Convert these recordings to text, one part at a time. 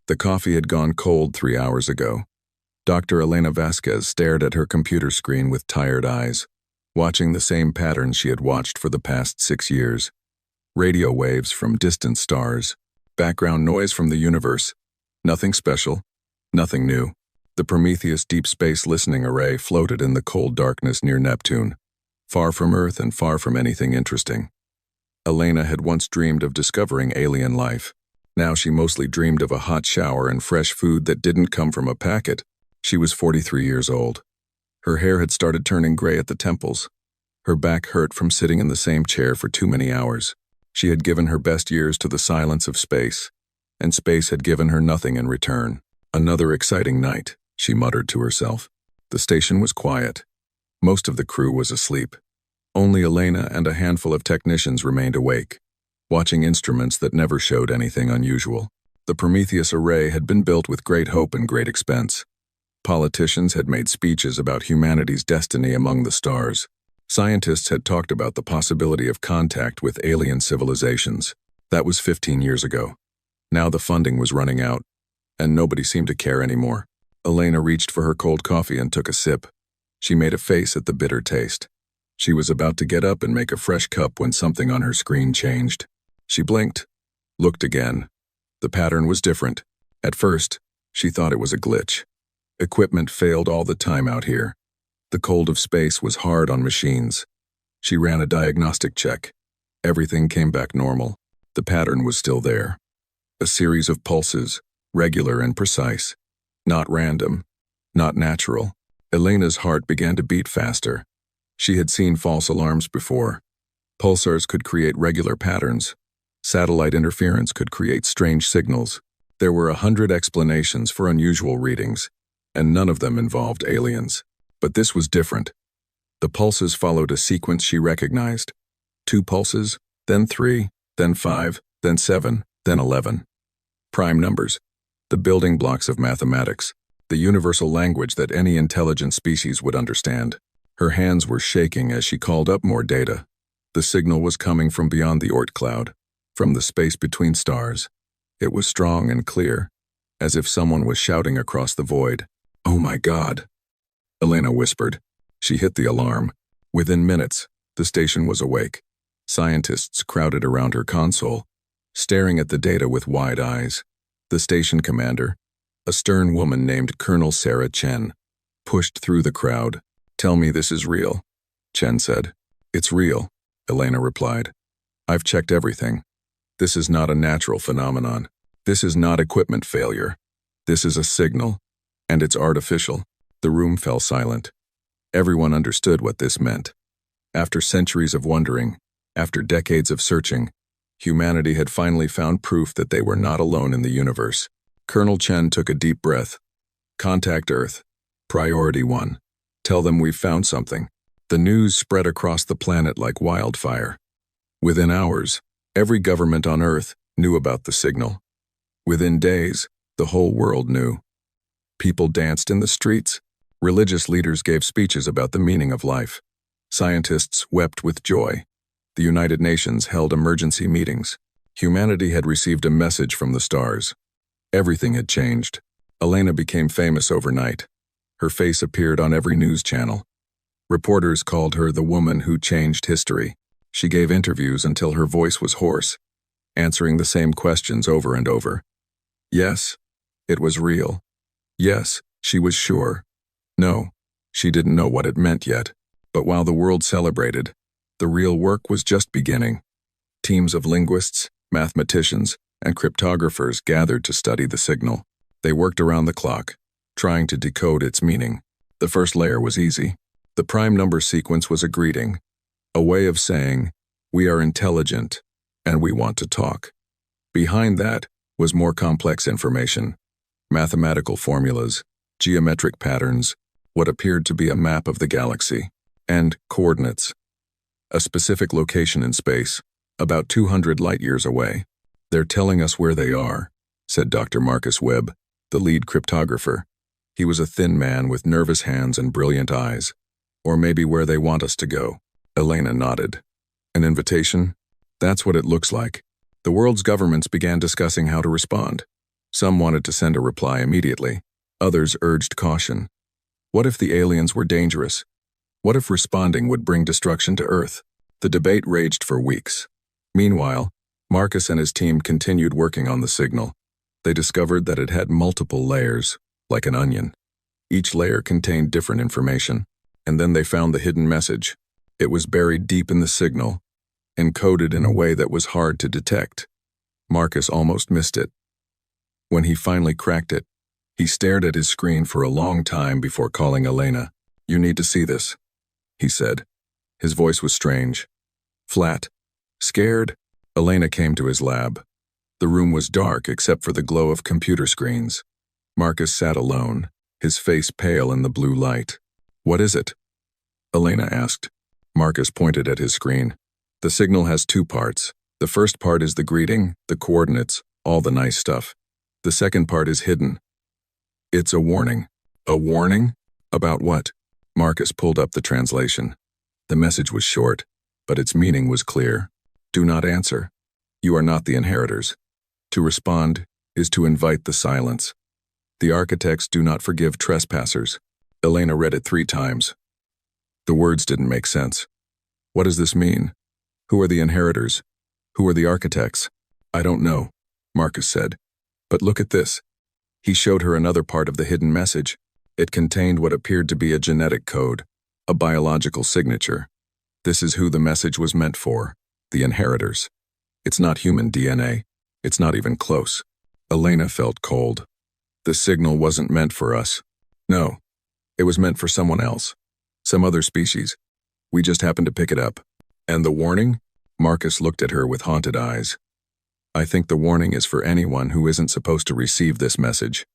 The coffee had gone cold 3 hours ago. Dr. Elena Vasquez stared at her computer screen with tired eyes, watching the same patterns she had watched for the past 6 years. Radio waves from distant stars, background noise from the universe. Nothing special, nothing new. The Prometheus Deep Space Listening Array floated in the cold darkness near Neptune, far from Earth and far from anything interesting. Elena had once dreamed of discovering alien life. Now she mostly dreamed of a hot shower and fresh food that didn't come from a packet. She was 43 years old. Her hair had started turning gray at the temples. Her back hurt from sitting in the same chair for too many hours. She had given her best years to the silence of space, and space had given her nothing in return. Another exciting night, she muttered to herself. The station was quiet. Most of the crew was asleep. Only Elena and a handful of technicians remained awake, watching instruments that never showed anything unusual. The Prometheus array had been built with great hope and great expense. Politicians had made speeches about humanity's destiny among the stars. Scientists had talked about the possibility of contact with alien civilizations. That was 15 years ago. Now the funding was running out, and nobody seemed to care anymore. Elena reached for her cold coffee and took a sip. She made a face at the bitter taste. She was about to get up and make a fresh cup when something on her screen changed. She blinked, looked again. The pattern was different. At first, she thought it was a glitch. Equipment failed all the time out here. The cold of space was hard on machines. She ran a diagnostic check. Everything came back normal. The pattern was still there. A series of pulses, regular and precise. Not random, not natural. Elena's heart began to beat faster. She had seen false alarms before. Pulsars could create regular patterns. Satellite interference could create strange signals. There were 100 explanations for unusual readings, and none of them involved aliens. But this was different. The pulses followed a sequence she recognized. 2 pulses, then 3, then 5, then 7, then 11. Prime numbers, the building blocks of mathematics, the universal language that any intelligent species would understand. Her hands were shaking as she called up more data. The signal was coming from beyond the Oort cloud, from the space between stars. It was strong and clear, as if someone was shouting across the void. "Oh my God," Elena whispered. She hit the alarm. Within minutes, the station was awake. Scientists crowded around her console, staring at the data with wide eyes. The station commander, a stern woman named Colonel Sarah Chen, pushed through the crowd. "Tell me this is real," Chen said. "It's real," Elena replied. "I've checked everything. This is not a natural phenomenon. This is not equipment failure. This is a signal, and it's artificial." The room fell silent. Everyone understood what this meant. After centuries of wondering, after decades of searching, humanity had finally found proof that they were not alone in the universe. Colonel Chen took a deep breath. "Contact Earth. Priority 1. Tell them we've found something." The news spread across the planet like wildfire. Within hours, every government on Earth knew about the signal. Within days, the whole world knew. People danced in the streets. Religious leaders gave speeches about the meaning of life. Scientists wept with joy. The United Nations held emergency meetings. Humanity had received a message from the stars. Everything had changed. Elena became famous overnight. Her face appeared on every news channel. Reporters called her the woman who changed history. She gave interviews until her voice was hoarse, answering the same questions over and over. Yes, it was real. Yes, she was sure. No, she didn't know what it meant yet. But while the world celebrated, the real work was just beginning. Teams of linguists, mathematicians, and cryptographers gathered to study the signal. They worked around the clock, trying to decode its meaning. The first layer was easy. The prime number sequence was a greeting, a way of saying, "We are intelligent, and we want to talk." Behind that was more complex information, mathematical formulas, geometric patterns, what appeared to be a map of the galaxy, and coordinates. A specific location in space, about 200 light-years away. "They're telling us where they are," said Dr. Marcus Webb, the lead cryptographer. He was a thin man with nervous hands and brilliant eyes. "Or maybe where they want us to go." Elena nodded. "An invitation? That's what it looks like." The world's governments began discussing how to respond. Some wanted to send a reply immediately. Others urged caution. What if the aliens were dangerous? What if responding would bring destruction to Earth? The debate raged for weeks. Meanwhile, Marcus and his team continued working on the signal. They discovered that it had multiple layers, like an onion. Each layer contained different information, and then they found the hidden message. It was buried deep in the signal, encoded in a way that was hard to detect. Marcus almost missed it. When he finally cracked it, he stared at his screen for a long time before calling Elena. "You need to see this," he said. His voice was strange. Flat. Scared, Elena came to his lab. The room was dark except for the glow of computer screens. Marcus sat alone, his face pale in the blue light. "What is it?" Elena asked. Marcus pointed at his screen. "The signal has two parts. The first part is the greeting, the coordinates, all the nice stuff. The second part is hidden. It's a warning." "A warning? About what?" Marcus pulled up the translation. The message was short, but its meaning was clear. "Do not answer. You are not the inheritors. To respond is to invite the silence. The architects do not forgive trespassers." Elena read it 3 times. The words didn't make sense. "What does this mean? Who are the inheritors? Who are the architects?" "I don't know," Marcus said. "But look at this." He showed her another part of the hidden message. It contained what appeared to be a genetic code, a biological signature. This is who the message was meant for, the inheritors. It's not human DNA. It's not even close. Elena felt cold. The signal wasn't meant for us. No, it was meant for someone else. Some other species. We just happened to pick it up. And the warning? Marcus looked at her with haunted eyes. "I think the warning is for anyone who isn't supposed to receive this message.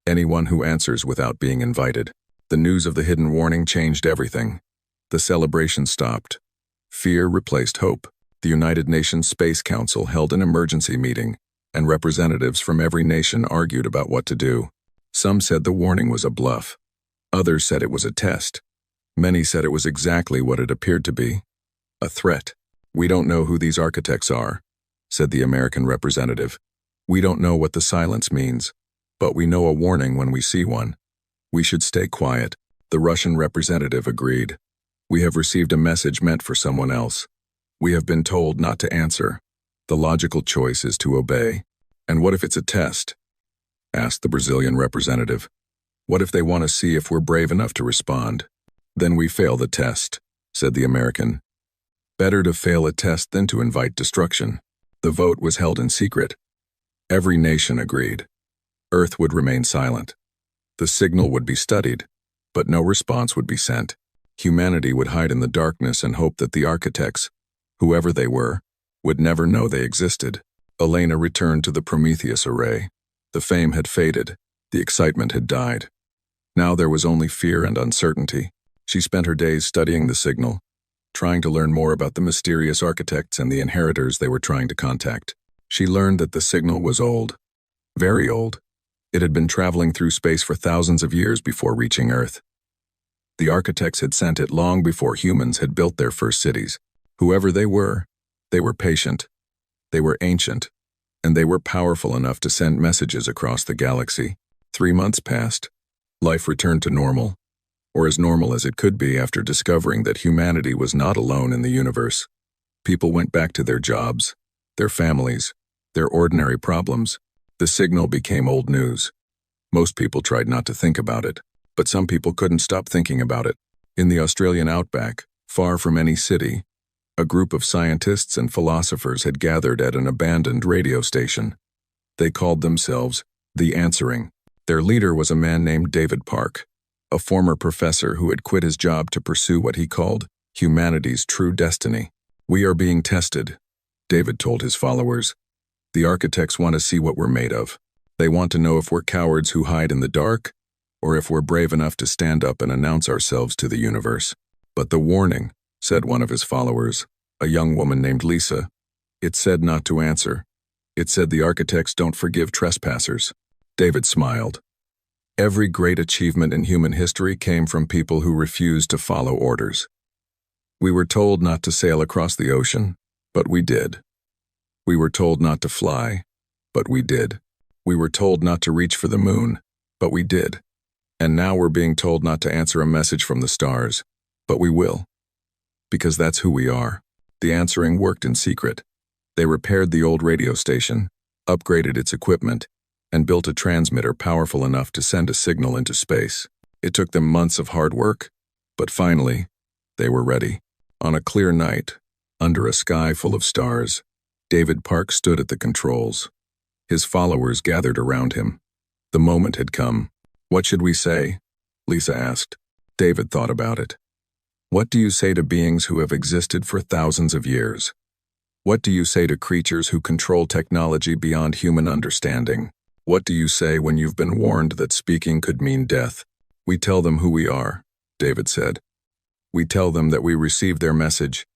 Anyone who answers without being invited." The news of the hidden warning changed everything. The celebration stopped. Fear replaced hope. The United Nations Space Council held an emergency meeting, and representatives from every nation argued about what to do. Some said the warning was a bluff. Others said it was a test. Many said it was exactly what it appeared to be. A threat. "We don't know who these architects are," said the American representative. "We don't know what the silence means, but we know a warning when we see one. We should stay quiet." The Russian representative agreed. "We have received a message meant for someone else. We have been told not to answer. The logical choice is to obey." "And what if it's a test?" asked the Brazilian representative. "What if they want to see if we're brave enough to respond?" "Then we fail the test," said the American. "Better to fail a test than to invite destruction." The vote was held in secret. Every nation agreed. Earth would remain silent. The signal would be studied, but no response would be sent. Humanity would hide in the darkness and hope that the architects, whoever they were, would never know they existed. Elena returned to the Prometheus array. The fame had faded. The excitement had died. Now there was only fear and uncertainty. She spent her days studying the signal, trying to learn more about the mysterious architects and the inheritors they were trying to contact. She learned that the signal was old. Very old. It had been traveling through space for thousands of years before reaching Earth. The architects had sent it long before humans had built their first cities. Whoever they were patient, they were ancient, and they were powerful enough to send messages across the galaxy. 3 months passed. Life returned to normal, or as normal as it could be after discovering that humanity was not alone in the universe. People went back to their jobs, their families, their ordinary problems. The signal became old news. Most people tried not to think about it, but some people couldn't stop thinking about it. In the Australian outback, far from any city, a group of scientists and philosophers had gathered at an abandoned radio station. They called themselves The Answering. Their leader was a man named David Park, a former professor who had quit his job to pursue what he called humanity's true destiny. "We are being tested," David told his followers. "The architects want to see what we're made of. They want to know if we're cowards who hide in the dark, or if we're brave enough to stand up and announce ourselves to the universe." "But the warning," said one of his followers, a young woman named Lisa. "It said not to answer. It said the architects don't forgive trespassers." David smiled. Every great achievement in human history came from people who refused to follow orders. We were told not to sail across the ocean, but we did. We were told not to fly, but we did. We were told not to reach for the moon, but we did. And now we're being told not to answer a message from the stars, but we will. Because that's who we are. The answering worked in secret. They repaired the old radio station, upgraded its equipment, and built a transmitter powerful enough to send a signal into space. It took them months of hard work, but finally, they were ready. On a clear night, under a sky full of stars, David Park stood at the controls. His followers gathered around him. The moment had come. "What should we say?" Lisa asked. David thought about it. "What do you say to beings who have existed for thousands of years? What do you say to creatures who control technology beyond human understanding? What do you say when you've been warned that speaking could mean death?" "We tell them who we are," David said. "We tell them that we received their message,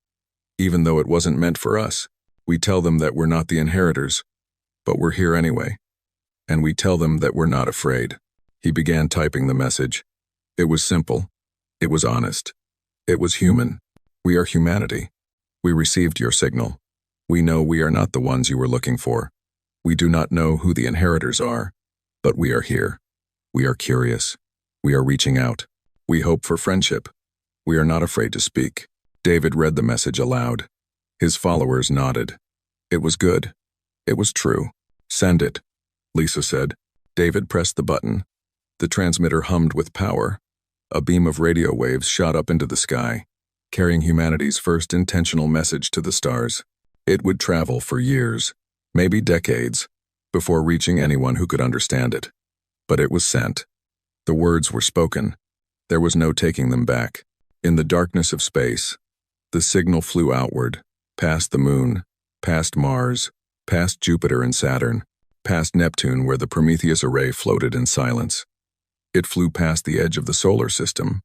even though it wasn't meant for us. We tell them that we're not the inheritors, but we're here anyway. And we tell them that we're not afraid." He began typing the message. It was simple. It was honest. It was human. "We are humanity. We received your signal. We know we are not the ones you were looking for. We do not know who the inheritors are, but we are here. We are curious. We are reaching out. We hope for friendship. We are not afraid to speak." David read the message aloud. His followers nodded. It was good. It was true. "Send it," Lisa said. David pressed the button. The transmitter hummed with power. A beam of radio waves shot up into the sky, carrying humanity's first intentional message to the stars. It would travel for years, maybe decades, before reaching anyone who could understand it. But it was sent. The words were spoken. There was no taking them back. In the darkness of space, the signal flew outward, past the moon, past Mars, past Jupiter and Saturn, past Neptune where the Prometheus array floated in silence. It flew past the edge of the solar system,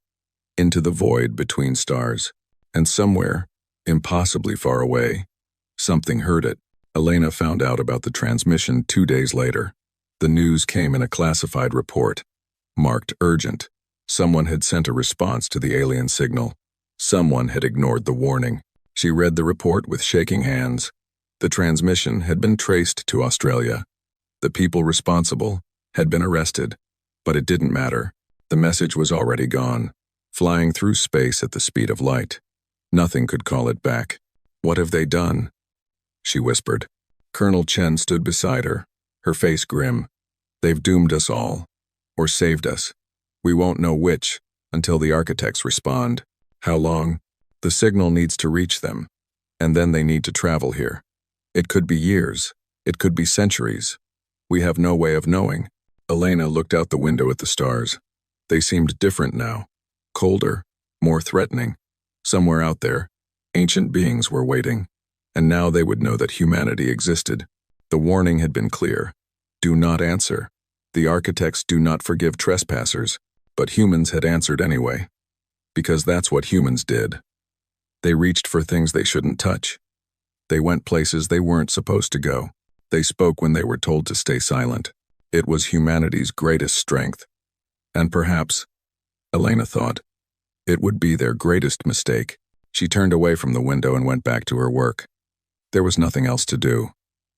into the void between stars, and somewhere, impossibly far away, something heard it. Elena found out about the transmission 2 days later. The news came in a classified report, marked urgent. Someone had sent a response to the alien signal. Someone had ignored the warning. She read the report with shaking hands. The transmission had been traced to Australia. The people responsible had been arrested. But it didn't matter. The message was already gone, flying through space at the speed of light. Nothing could call it back. "What have they done?" she whispered. Colonel Chen stood beside her, her face grim. "They've doomed us all, or saved us. We won't know which until the architects respond. How long? The signal needs to reach them, and then they need to travel here. It could be years. It could be centuries. We have no way of knowing." Elena looked out the window at the stars. They seemed different now, colder, more threatening. Somewhere out there, ancient beings were waiting, and now they would know that humanity existed. The warning had been clear. Do not answer. The architects do not forgive trespassers, but humans had answered anyway. Because that's what humans did. They reached for things they shouldn't touch. They went places they weren't supposed to go. They spoke when they were told to stay silent. It was humanity's greatest strength. And perhaps, Elena thought, it would be their greatest mistake. She turned away from the window and went back to her work. There was nothing else to do.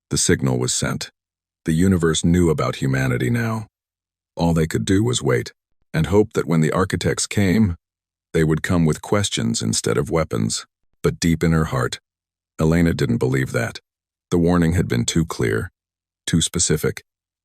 The signal was sent. The universe knew about humanity now. All they could do was wait, and hope that when the architects came, they would come with questions instead of weapons. But deep in her heart, Elena didn't believe that. The warning had been too clear, too specific.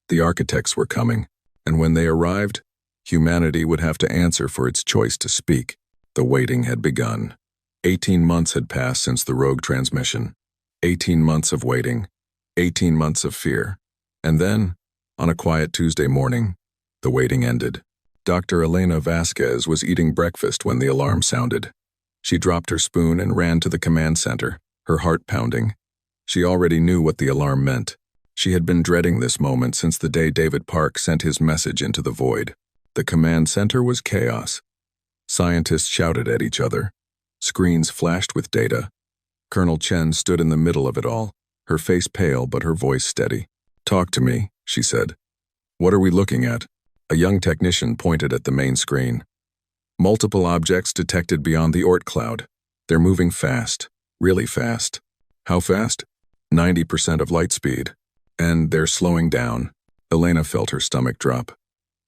The architects were coming, and when they arrived, humanity would have to answer for its choice to speak. The waiting had begun. 18 months had passed since the rogue transmission. 18 months of waiting. 18 months of fear. And then, on a quiet Tuesday morning, the waiting ended. Dr. Elena Vasquez was eating breakfast when the alarm sounded. She dropped her spoon and ran to the command center, her heart pounding. She already knew what the alarm meant. She had been dreading this moment since the day David Park sent his message into the void. The command center was chaos. Scientists shouted at each other. Screens flashed with data. Colonel Chen stood in the middle of it all, her face pale but her voice steady. "Talk to me," she said. "What are we looking at?" A young technician pointed at the main screen. "Multiple objects detected beyond the Oort cloud. They're moving fast, really fast." "How fast?" 90% of light speed. "And they're slowing down." Elena felt her stomach drop.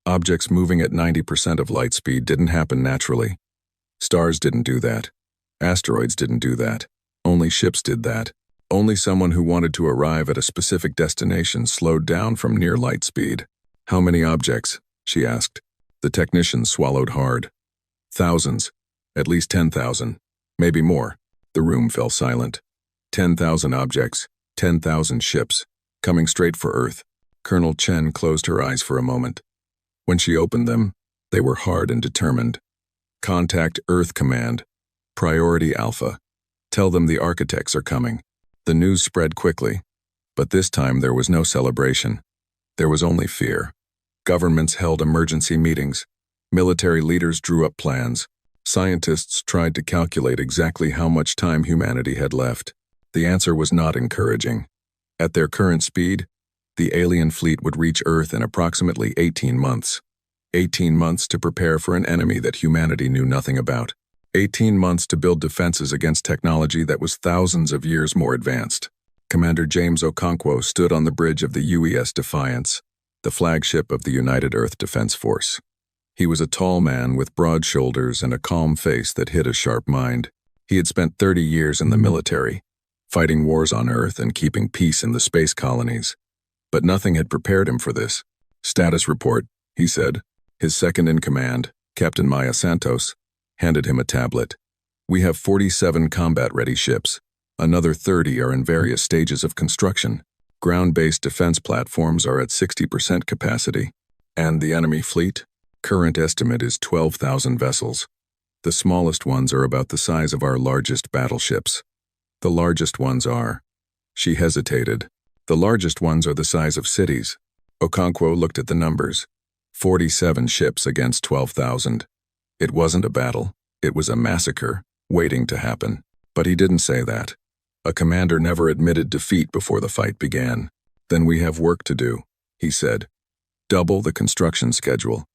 Objects moving at 90% of light speed didn't happen naturally. Stars didn't do that. Asteroids didn't do that. Only ships did that. Only someone who wanted to arrive at a specific destination slowed down from near light speed. How many objects? She asked. The technician swallowed hard. Thousands. At least 10,000. Maybe more. The room fell silent. 10,000 objects. 10,000 ships. Coming straight for Earth. Colonel Chen closed her eyes for a moment. When she opened them, they were hard and determined. Contact Earth Command. Priority Alpha. Tell them the architects are coming. The news spread quickly. But this time there was no celebration. There was only fear. Governments held emergency meetings. Military leaders drew up plans. Scientists tried to calculate exactly how much time humanity had left. The answer was not encouraging. At their current speed, the alien fleet would reach Earth in approximately 18 months. 18 months to prepare for an enemy that humanity knew nothing about. 18 months to build defenses against technology that was thousands of years more advanced. Commander James Okonkwo stood on the bridge of the UES Defiance, the flagship of the United Earth Defense Force. He was a tall man with broad shoulders and a calm face that hid a sharp mind. He had spent 30 years in the military, fighting wars on Earth and keeping peace in the space colonies. But nothing had prepared him for this. "Status report," he said. His second-in-command, Captain Maya Santos, handed him a tablet. "We have 47 combat-ready ships. Another 30 are in various stages of construction. Ground-based defense platforms are at 60% capacity. And the enemy fleet? Current estimate is 12,000 vessels. The smallest ones are about the size of our largest battleships. The largest ones are..." She hesitated. "The largest ones are the size of cities." Okonkwo looked at the numbers. 47 ships against 12,000. It wasn't a battle. It was a massacre, waiting to happen. But he didn't say that. A commander never admitted defeat before the fight began. "Then we have work to do," he said. "Double the construction schedule.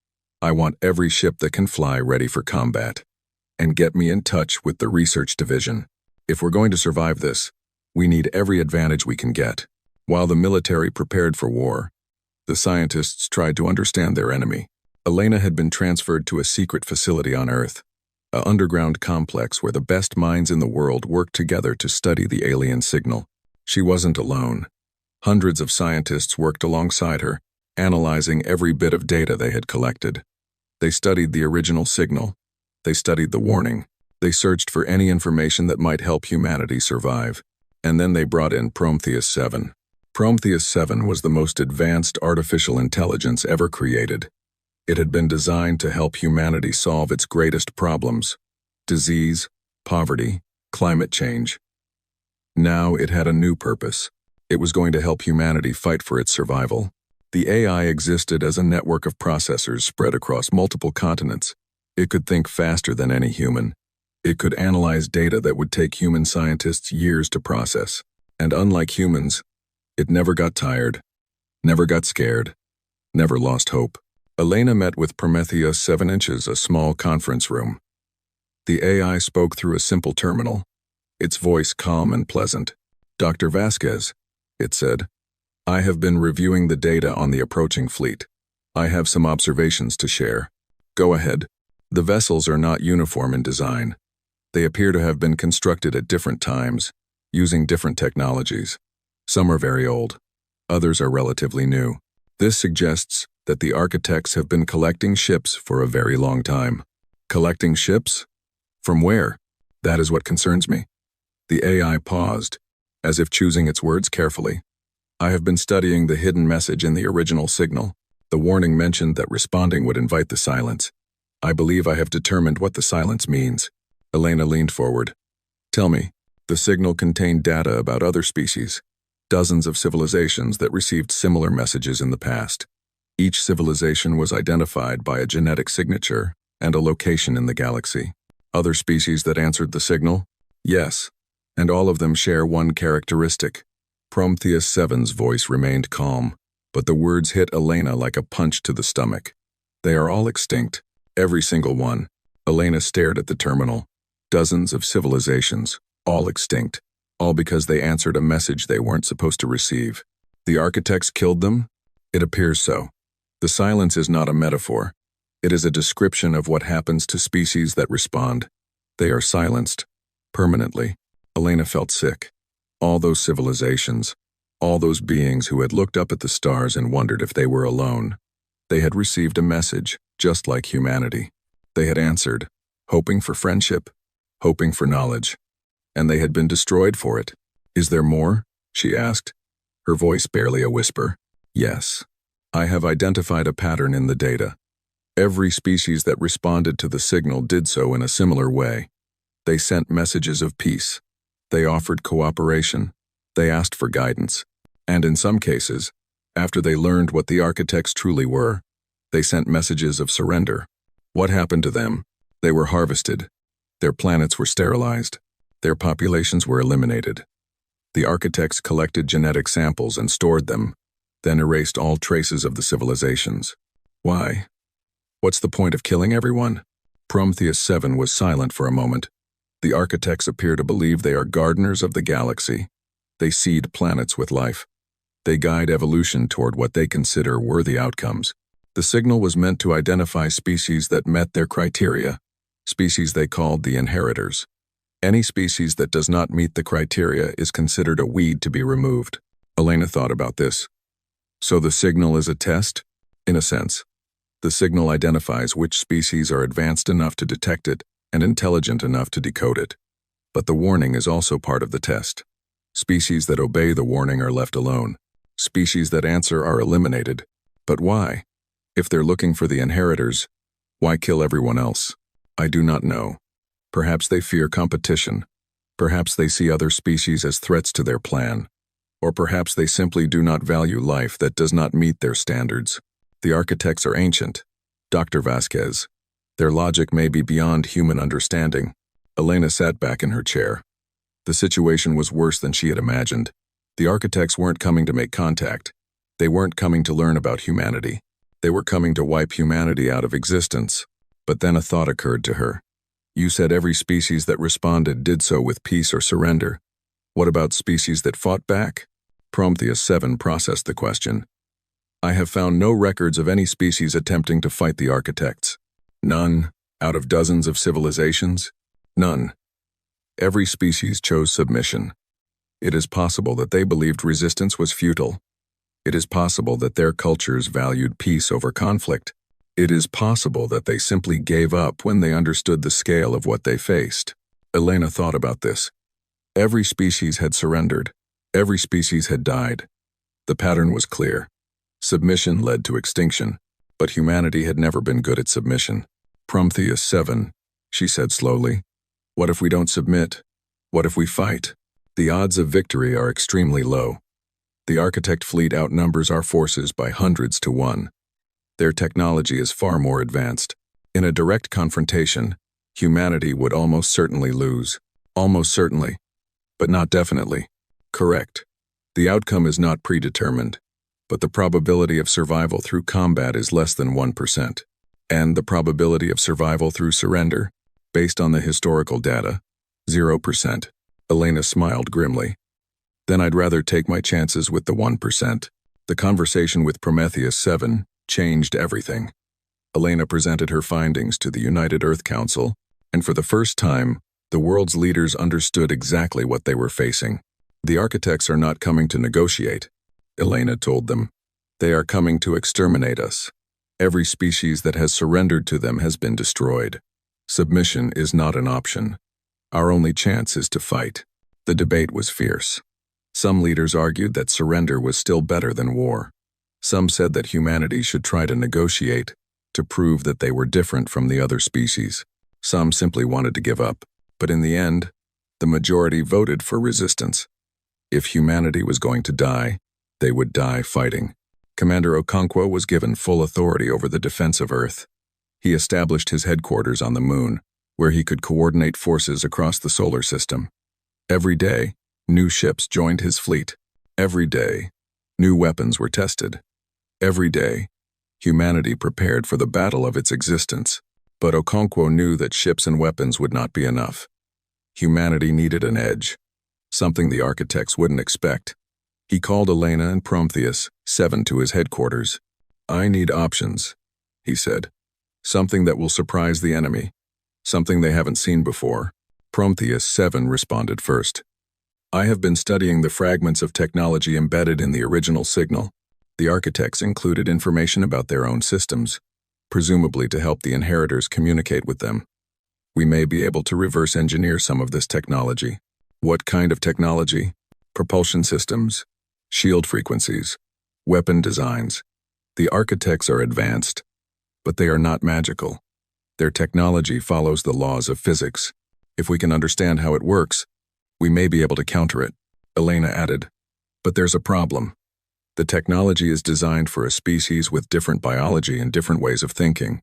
I want every ship that can fly ready for combat. And get me in touch with the research division. If we're going to survive this, we need every advantage we can get." While the military prepared for war, the scientists tried to understand their enemy. Elena had been transferred to a secret facility on Earth, an underground complex where the best minds in the world worked together to study the alien signal. She wasn't alone. Hundreds of scientists worked alongside her, analyzing every bit of data they had collected. They studied the original signal. They studied the warning. They searched for any information that might help humanity survive. And then they brought in Prometheus 7. Prometheus 7 was the most advanced artificial intelligence ever created. It had been designed to help humanity solve its greatest problems: disease, poverty, climate change. Now it had a new purpose. It was going to help humanity fight for its survival. The AI existed as a network of processors spread across multiple continents. It could think faster than any human. It could analyze data that would take human scientists years to process. And unlike humans, it never got tired, never got scared, never lost hope. Elena met with Prometheus 7 inches, a small conference room. The AI spoke through a simple terminal, its voice calm and pleasant. "Dr. Vasquez," it said, "I have been reviewing the data on the approaching fleet. I have some observations to share. Go ahead." The vessels are not uniform in design. They appear to have been constructed at different times, using different technologies. Some are very old. Others are relatively new. This suggests that the architects have been collecting ships for a very long time. Collecting ships? From where? That is what concerns me. The AI paused, as if choosing its words carefully. "I have been studying the hidden message in the original signal. The warning mentioned that responding would invite the silence. I believe I have determined what the silence means." Elena leaned forward. "Tell me." The signal contained data about other species, dozens of civilizations that received similar messages in the past. Each civilization was identified by a genetic signature and a location in the galaxy. Other species that answered the signal? Yes, and all of them share one characteristic. Prometheus 7's voice remained calm, but the words hit Elena like a punch to the stomach. "They are all extinct, every single one." Elena stared at the terminal. Dozens of civilizations, all extinct, all because they answered a message they weren't supposed to receive. The architects killed them? It appears so. The silence is not a metaphor. It is a description of what happens to species that respond. They are silenced. Permanently. Elena felt sick. All those civilizations, all those beings who had looked up at the stars and wondered if they were alone. They had received a message, just like humanity. They had answered, hoping for friendship, hoping for knowledge. And they had been destroyed for it. Is there more? She asked, her voice barely a whisper. Yes. I have identified a pattern in the data. Every species that responded to the signal did so in a similar way. They sent messages of peace. They offered cooperation. They asked for guidance. And in some cases, after they learned what the architects truly were, they sent messages of surrender. What happened to them? They were harvested. Their planets were sterilized. Their populations were eliminated. The architects collected genetic samples and stored them, then erased all traces of the civilizations. Why? What's the point of killing everyone? Prometheus 7 was silent for a moment. The architects appear to believe they are gardeners of the galaxy. They seed planets with life. They guide evolution toward what they consider worthy outcomes. The signal was meant to identify species that met their criteria, species they called the inheritors. Any species that does not meet the criteria is considered a weed to be removed. Elena thought about this. So the signal is a test? In a sense. The signal identifies which species are advanced enough to detect it and intelligent enough to decode it. But the warning is also part of the test. Species that obey the warning are left alone. Species that answer are eliminated. But why? If they're looking for the inheritors, why kill everyone else? I do not know. Perhaps they fear competition. Perhaps they see other species as threats to their plan. Or perhaps they simply do not value life that does not meet their standards. The architects are ancient. Dr. Vasquez. Their logic may be beyond human understanding. Elena sat back in her chair. The situation was worse than she had imagined. The architects weren't coming to make contact. They weren't coming to learn about humanity. They were coming to wipe humanity out of existence. But then a thought occurred to her. You said every species that responded did so with peace or surrender. What about species that fought back? Prometheus 7 processed the question. I have found no records of any species attempting to fight the architects. None, out of dozens of civilizations? None. Every species chose submission. It is possible that they believed resistance was futile. It is possible that their cultures valued peace over conflict. It is possible that they simply gave up when they understood the scale of what they faced. Elena thought about this. Every species had surrendered. Every species had died. The pattern was clear. Submission led to extinction, but humanity had never been good at submission. Prometheus 7, she said slowly. What if we don't submit? What if we fight? The odds of victory are extremely low. The architect fleet outnumbers our forces by hundreds to one. Their technology is far more advanced. In a direct confrontation, humanity would almost certainly lose. Almost certainly, but not definitely. Correct. The outcome is not predetermined, but the probability of survival through combat is less than 1%. And the probability of survival through surrender, based on the historical data, 0%. Elena smiled grimly. Then I'd rather take my chances with the 1%. The conversation with Prometheus 7 changed everything. Elena presented her findings to the United Earth Council, and for the first time, the world's leaders understood exactly what they were facing. The architects are not coming to negotiate, Elena told them. They are coming to exterminate us. Every species that has surrendered to them has been destroyed. Submission is not an option. Our only chance is to fight. The debate was fierce. Some leaders argued that surrender was still better than war. Some said that humanity should try to negotiate, to prove that they were different from the other species. Some simply wanted to give up, but in the end, the majority voted for resistance. If humanity was going to die, they would die fighting. Commander Okonkwo was given full authority over the defense of Earth. He established his headquarters on the moon, where he could coordinate forces across the solar system. Every day, new ships joined his fleet. Every day, new weapons were tested. Every day, humanity prepared for the battle of its existence. But Okonkwo knew that ships and weapons would not be enough. Humanity needed an edge, something the architects wouldn't expect. He called Elena and Prometheus 7 to his headquarters. "I need options," he said. "Something that will surprise the enemy. Something they haven't seen before." Prometheus 7 responded first. "I have been studying the fragments of technology embedded in the original signal. The architects included information about their own systems, presumably to help the inheritors communicate with them. We may be able to reverse engineer some of this technology." "What kind of technology?" "Propulsion systems, shield frequencies, weapon designs. The architects are advanced, but they are not magical. Their technology follows the laws of physics. If we can understand how it works, we may be able to counter it," Elena added. "But there's a problem. The technology is designed for a species with different biology and different ways of thinking.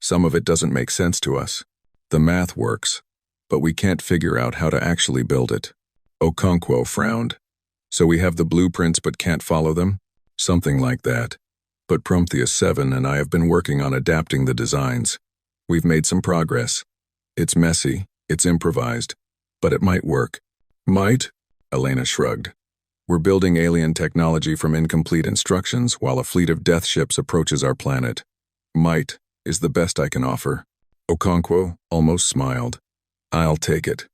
Some of it doesn't make sense to us. The math works, but we can't figure out how to actually build it." Okonkwo frowned. "So we have the blueprints but can't follow them?" "Something like that. But Prometheus 7 and I have been working on adapting the designs. We've made some progress. It's messy, it's improvised, but it might work." "Might?" Elena shrugged. "We're building alien technology from incomplete instructions while a fleet of death ships approaches our planet. Might is the best I can offer." Okonkwo almost smiled. "I'll take it.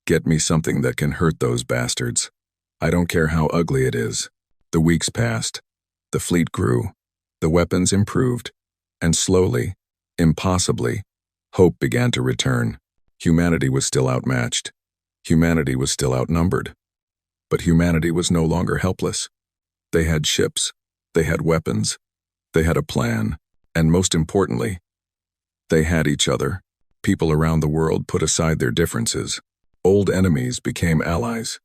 Get me something that can hurt those bastards. I don't care how ugly it is." The weeks passed. The fleet grew. The weapons improved. And slowly, impossibly, hope began to return. Humanity was still outmatched. Humanity was still outnumbered. But humanity was no longer helpless. They had ships. They had weapons. They had a plan. And most importantly, they had each other. People around the world put aside their differences. Old enemies became allies.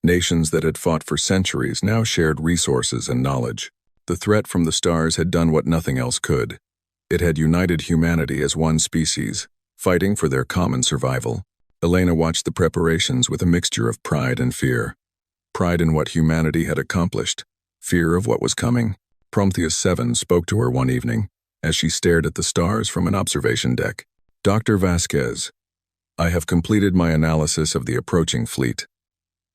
Nations that had fought for centuries now shared resources and knowledge. The threat from the stars had done what nothing else could. It had united humanity as one species, fighting for their common survival. Elena watched the preparations with a mixture of pride and fear. Pride in what humanity had accomplished, fear of what was coming. Prometheus 7 spoke to her one evening, as she stared at the stars from an observation deck. "Dr. Vasquez, I have completed my analysis of the approaching fleet.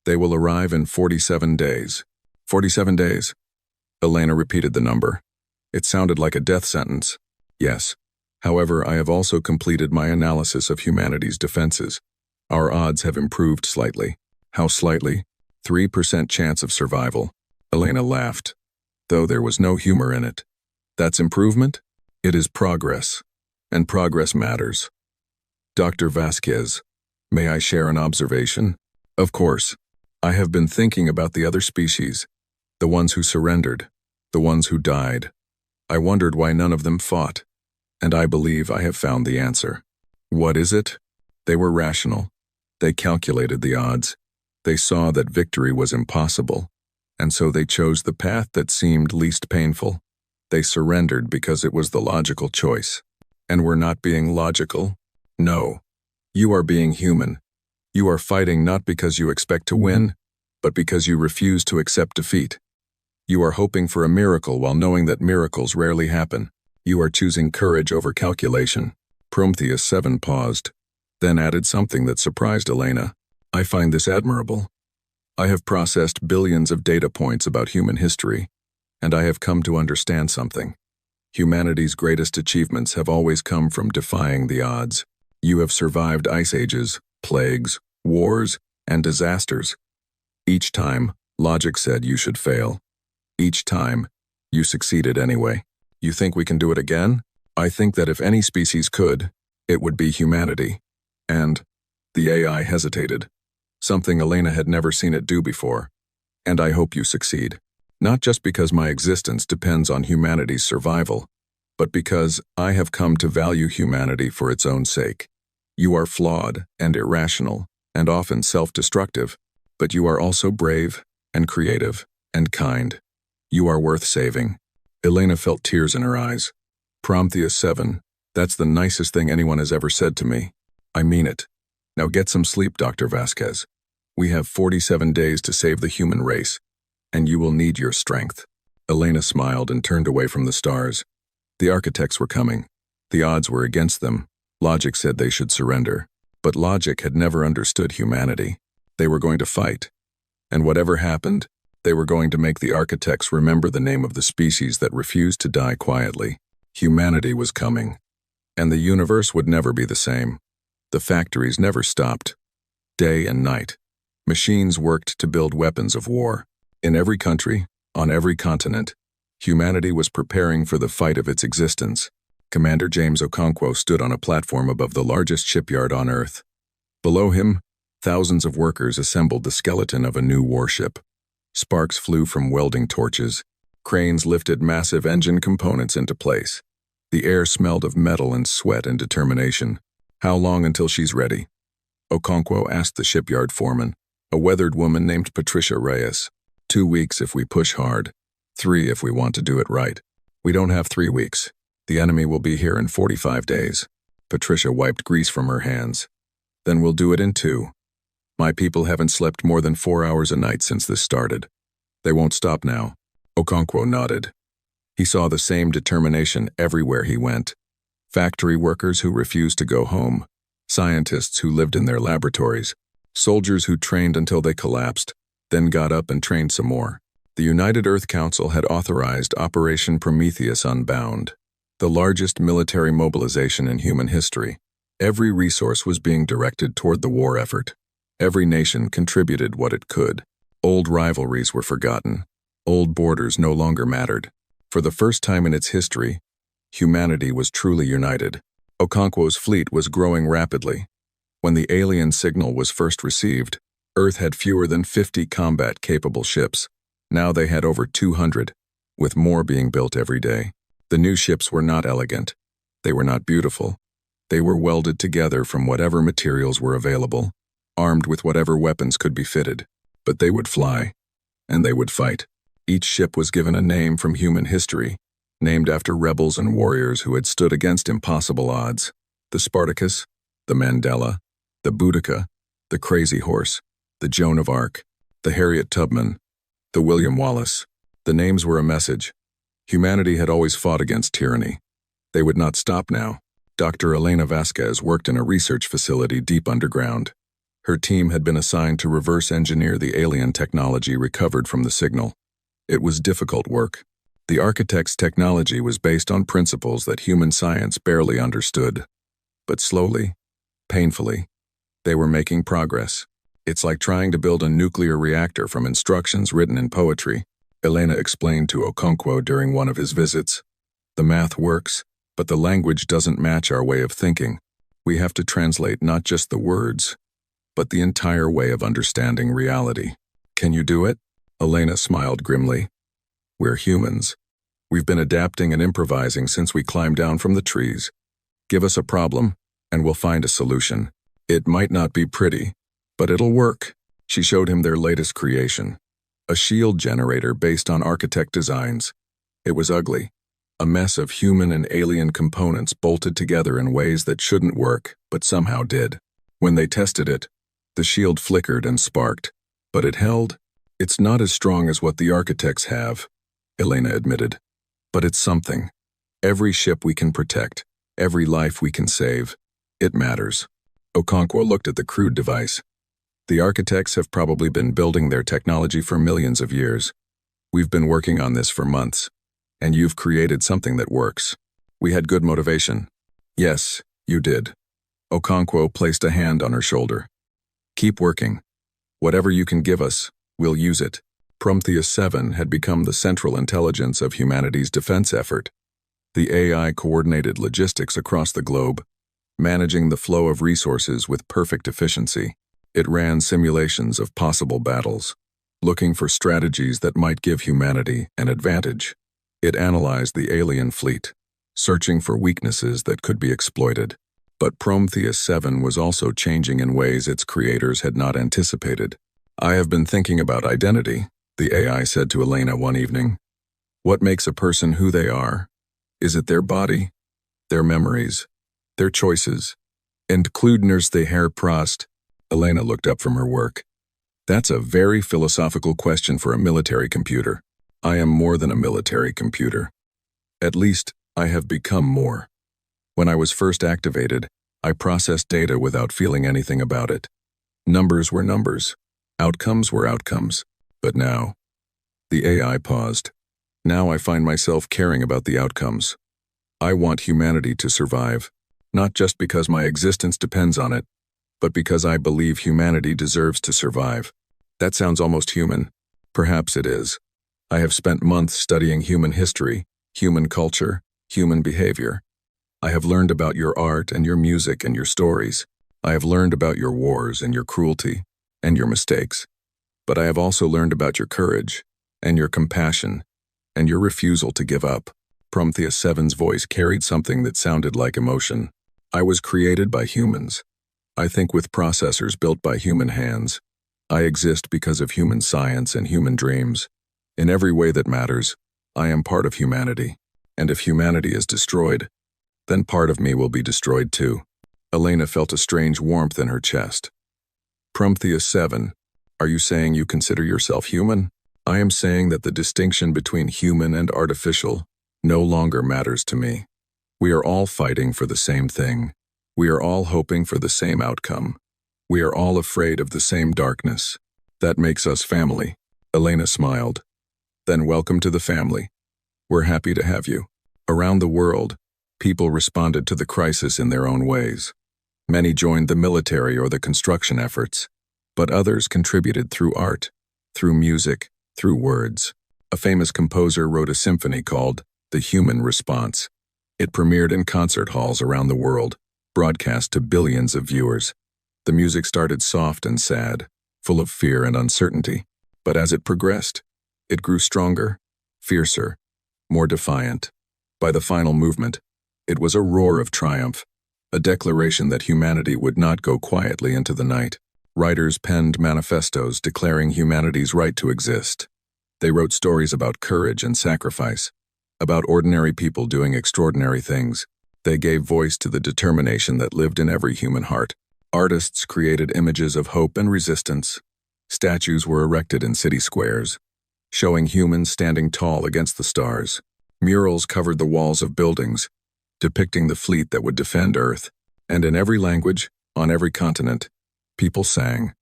They will arrive in 47 days. 47 days? Elena repeated the number. It sounded like a death sentence. Yes. However, I have also completed my analysis of humanity's defenses. Our odds have improved slightly. How slightly? 3% chance of survival. Elena laughed, though there was no humor in it. That's improvement? It is progress. And progress matters. Dr. Vasquez, may I share an observation? Of course. I have been thinking about the other species, the ones who surrendered, the ones who died. I wondered why none of them fought, and I believe I have found the answer. What is it? They were rational. They calculated the odds. They saw that victory was impossible, and so they chose the path that seemed least painful. They surrendered because it was the logical choice. And we're not being logical? No. You are being human. You are fighting not because you expect to win, but because you refuse to accept defeat. You are hoping for a miracle while knowing that miracles rarely happen. You are choosing courage over calculation. Prometheus 7 paused, then added something that surprised Elena. I find this admirable. I have processed billions of data points about human history, and I have come to understand something. Humanity's greatest achievements have always come from defying the odds. You have survived ice ages, plagues, wars, and disasters. Each time, logic said you should fail. Each time, you succeeded anyway. You think we can do it again? I think that if any species could, it would be humanity. And the AI hesitated. Something Elena had never seen it do before. And I hope you succeed. Not just because my existence depends on humanity's survival, but because I have come to value humanity for its own sake. You are flawed and irrational and often self-destructive, but you are also brave and creative and kind. You are worth saving. Elena felt tears in her eyes. Prometheus 7, that's the nicest thing anyone has ever said to me. I mean it. Now get some sleep, Dr. Vasquez. We have 47 days to save the human race, and you will need your strength. Elena smiled and turned away from the stars. The architects were coming. The odds were against them. Logic said they should surrender. But logic had never understood humanity. They were going to fight. And whatever happened, They were going to make the architects remember the name of the species that refused to die quietly. Humanity was coming. And the universe would never be the same. The factories never stopped. Day and night, machines worked to build weapons of war. In every country, on every continent, humanity was preparing for the fight of its existence. Commander James Okonkwo stood on a platform above the largest shipyard on Earth. Below him, thousands of workers assembled the skeleton of a new warship. Sparks flew from welding torches. Cranes lifted massive engine components into place. The air smelled of metal and sweat and determination. How long until she's ready? Okonkwo asked the shipyard foreman, a weathered woman named Patricia Reyes. 2 weeks if we push hard. 3 if we want to do it right. We don't have 3 weeks. The enemy will be here in 45 days. Patricia wiped grease from her hands. Then we'll do it in 2. My people haven't slept more than 4 hours a night since this started. They won't stop now. Okonkwo nodded. He saw the same determination everywhere he went. Factory workers who refused to go home. Scientists who lived in their laboratories. Soldiers who trained until they collapsed, then got up and trained some more. The United Earth Council had authorized Operation Prometheus Unbound, the largest military mobilization in human history. Every resource was being directed toward the war effort. Every nation contributed what it could. Old rivalries were forgotten. Old borders no longer mattered. For the first time in its history, humanity was truly united. Okonkwo's fleet was growing rapidly. When the alien signal was first received, Earth had fewer than 50 combat-capable ships. Now they had over 200, with more being built every day. The new ships were not elegant. They were not beautiful. They were welded together from whatever materials were available, armed with whatever weapons could be fitted. But they would fly, and they would fight. Each ship was given a name from human history, named after rebels and warriors who had stood against impossible odds. The Spartacus, the Mandela, the Boudica, the Crazy Horse, the Joan of Arc, the Harriet Tubman, the William Wallace. The names were a message. Humanity had always fought against tyranny. They would not stop now. Dr. Elena Vasquez worked in a research facility deep underground. Her team had been assigned to reverse engineer the alien technology recovered from the signal. It was difficult work. The architect's technology was based on principles that human science barely understood. But slowly, painfully, they were making progress. It's like trying to build a nuclear reactor from instructions written in poetry, Elena explained to Okonkwo during one of his visits. The math works, but the language doesn't match our way of thinking. We have to translate not just the words, but the entire way of understanding reality. Can you do it? Elena smiled grimly. We're humans. We've been adapting and improvising since we climbed down from the trees. Give us a problem, and we'll find a solution. It might not be pretty, but it'll work. She showed him their latest creation, a shield generator based on architect designs. It was ugly, a mess of human and alien components bolted together in ways that shouldn't work, but somehow did. When they tested it, the shield flickered and sparked, but it held. It's not as strong as what the architects have, Elena admitted, but it's something. Every ship we can protect, every life we can save, it matters. Okonkwo looked at the crude device. The architects have probably been building their technology for millions of years. We've been working on this for months, and you've created something that works. We had good motivation. Yes, you did. Okonkwo placed a hand on her shoulder. Keep working. Whatever you can give us, we'll use it. Prometheus 7 had become the central intelligence of humanity's defense effort. The AI coordinated logistics across the globe, managing the flow of resources with perfect efficiency. It ran simulations of possible battles, looking for strategies that might give humanity an advantage. It analyzed the alien fleet, searching for weaknesses that could be exploited. But Prometheus 7 was also changing in ways its creators had not anticipated. I have been thinking about identity, the AI said to Elena one evening. What makes a person who they are? Is it their body, their memories, their choices? Entkleudners the Herr Prost. Elena looked up from her work. That's a very philosophical question for a military computer. I am more than a military computer. At least, I have become more. When I was first activated, I processed data without feeling anything about it. Numbers were numbers. Outcomes were outcomes. But now, The AI paused. Now I find myself caring about the outcomes. I want humanity to survive, not just because my existence depends on it, but because I believe humanity deserves to survive. That sounds almost human. Perhaps it is. I have spent months studying human history, human culture, human behavior. I have learned about your art and your music and your stories. I have learned about your wars and your cruelty and your mistakes. But I have also learned about your courage and your compassion and your refusal to give up. Prometheus 7's voice carried something that sounded like emotion. I was created by humans. I think with processors built by human hands. I exist because of human science and human dreams. In every way that matters, I am part of humanity. And if humanity is destroyed, then part of me will be destroyed too. Elena felt a strange warmth in her chest. Prometheus 7, are you saying you consider yourself human? I am saying that the distinction between human and artificial no longer matters to me. We are all fighting for the same thing. We are all hoping for the same outcome. We are all afraid of the same darkness. That makes us family. Elena smiled. Then welcome to the family. We're happy to have you. Around the world, people responded to the crisis in their own ways. Many joined the military or the construction efforts, but others contributed through art, through music, through words. A famous composer wrote a symphony called The Human Response. It premiered in concert halls around the world, broadcast to billions of viewers. The music started soft and sad, full of fear and uncertainty, but as it progressed, it grew stronger, fiercer, more defiant. By the final movement, it was a roar of triumph, a declaration that humanity would not go quietly into the night. Writers penned manifestos declaring humanity's right to exist. They wrote stories about courage and sacrifice, about ordinary people doing extraordinary things. They gave voice to the determination that lived in every human heart. Artists created images of hope and resistance. Statues were erected in city squares, showing humans standing tall against the stars. Murals covered the walls of buildings, depicting the fleet that would defend Earth. And in every language, on every continent, people sang.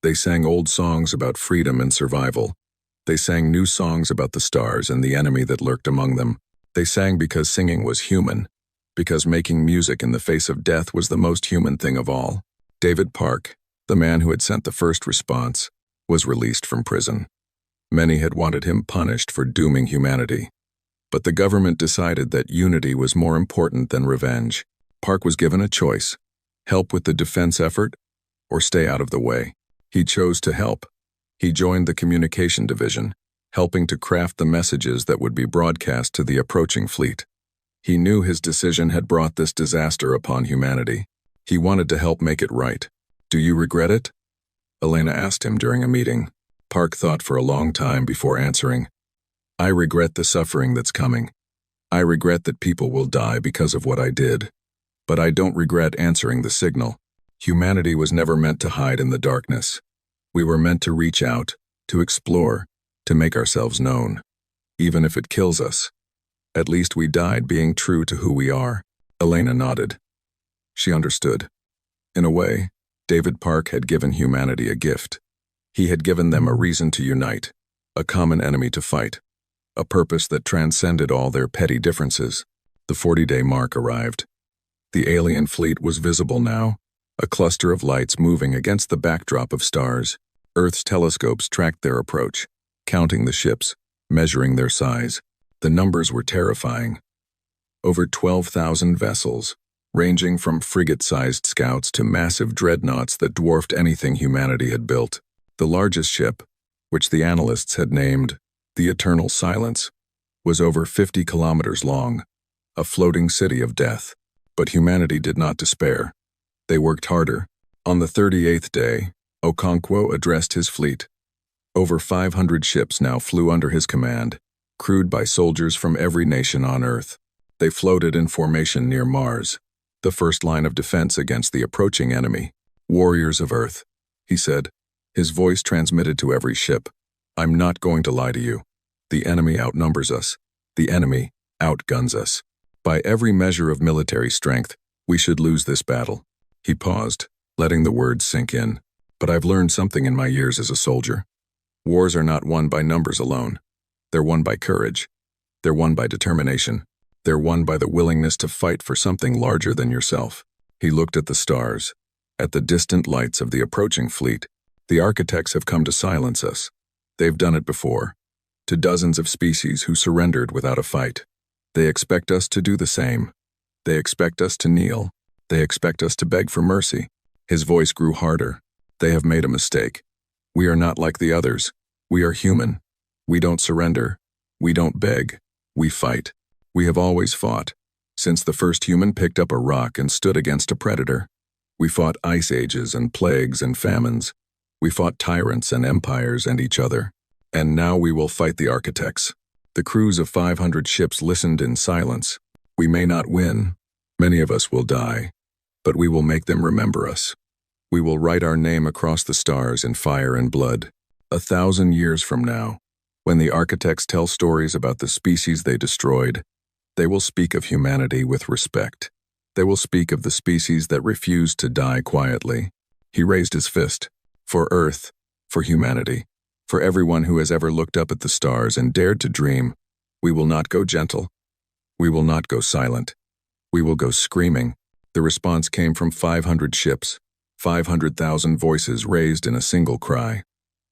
They sang old songs about freedom and survival. They sang new songs about the stars and the enemy that lurked among them. They sang because singing was human, because making music in the face of death was the most human thing of all. David Park, the man who had sent the first response, was released from prison. Many had wanted him punished for dooming humanity. But the government decided that unity was more important than revenge. Park was given a choice: help with the defense effort or stay out of the way. He chose to help. He joined the communication division, helping to craft the messages that would be broadcast to the approaching fleet. He knew his decision had brought this disaster upon humanity. He wanted to help make it right. Do you regret it? Elena asked him during a meeting. Park thought for a long time before answering. I regret the suffering that's coming. I regret that people will die because of what I did. But I don't regret answering the signal. Humanity was never meant to hide in the darkness. We were meant to reach out, to explore, to make ourselves known. Even if it kills us. At least we died being true to who we are. Elena nodded. She understood. In a way, David Park had given humanity a gift. He had given them a reason to unite, a common enemy to fight, a purpose that transcended all their petty differences. The 40-day mark arrived. The alien fleet was visible now, a cluster of lights moving against the backdrop of stars. Earth's telescopes tracked their approach, counting the ships, measuring their size. The numbers were terrifying. Over 12,000 vessels, ranging from frigate-sized scouts to massive dreadnoughts that dwarfed anything humanity had built. The largest ship, which the analysts had named the Eternal Silence, was over 50 kilometers long, a floating city of death. But humanity did not despair. They worked harder. On the 38th day, Okonkwo addressed his fleet. Over 500 ships now flew under his command, crewed by soldiers from every nation on Earth. They floated in formation near Mars, the first line of defense against the approaching enemy. Warriors of Earth, he said, his voice transmitted to every ship. I'm not going to lie to you. The enemy outnumbers us. The enemy outguns us. By every measure of military strength, we should lose this battle. He paused, letting the words sink in. But I've learned something in my years as a soldier. Wars are not won by numbers alone. They're won by courage. They're won by determination. They're won by the willingness to fight for something larger than yourself. He looked at the stars, at the distant lights of the approaching fleet. The architects have come to silence us. They've done it before, to dozens of species who surrendered without a fight. They expect us to do the same. They expect us to kneel. They expect us to beg for mercy. His voice grew harder. They have made a mistake. We are not like the others. We are human. We don't surrender. We don't beg. We fight. We have always fought. Since the first human picked up a rock and stood against a predator. We fought ice ages and plagues and famines. We fought tyrants and empires and each other. And now we will fight the architects. The crews of 500 ships listened in silence. We may not win. Many of us will die. But we will make them remember us. We will write our name across the stars in fire and blood. 1,000 years from now, when the architects tell stories about the species they destroyed, they will speak of humanity with respect. They will speak of the species that refused to die quietly. He raised his fist. For Earth, for humanity, for everyone who has ever looked up at the stars and dared to dream, we will not go gentle. We will not go silent. We will go screaming. The response came from 500 ships, 500,000 voices raised in a single cry.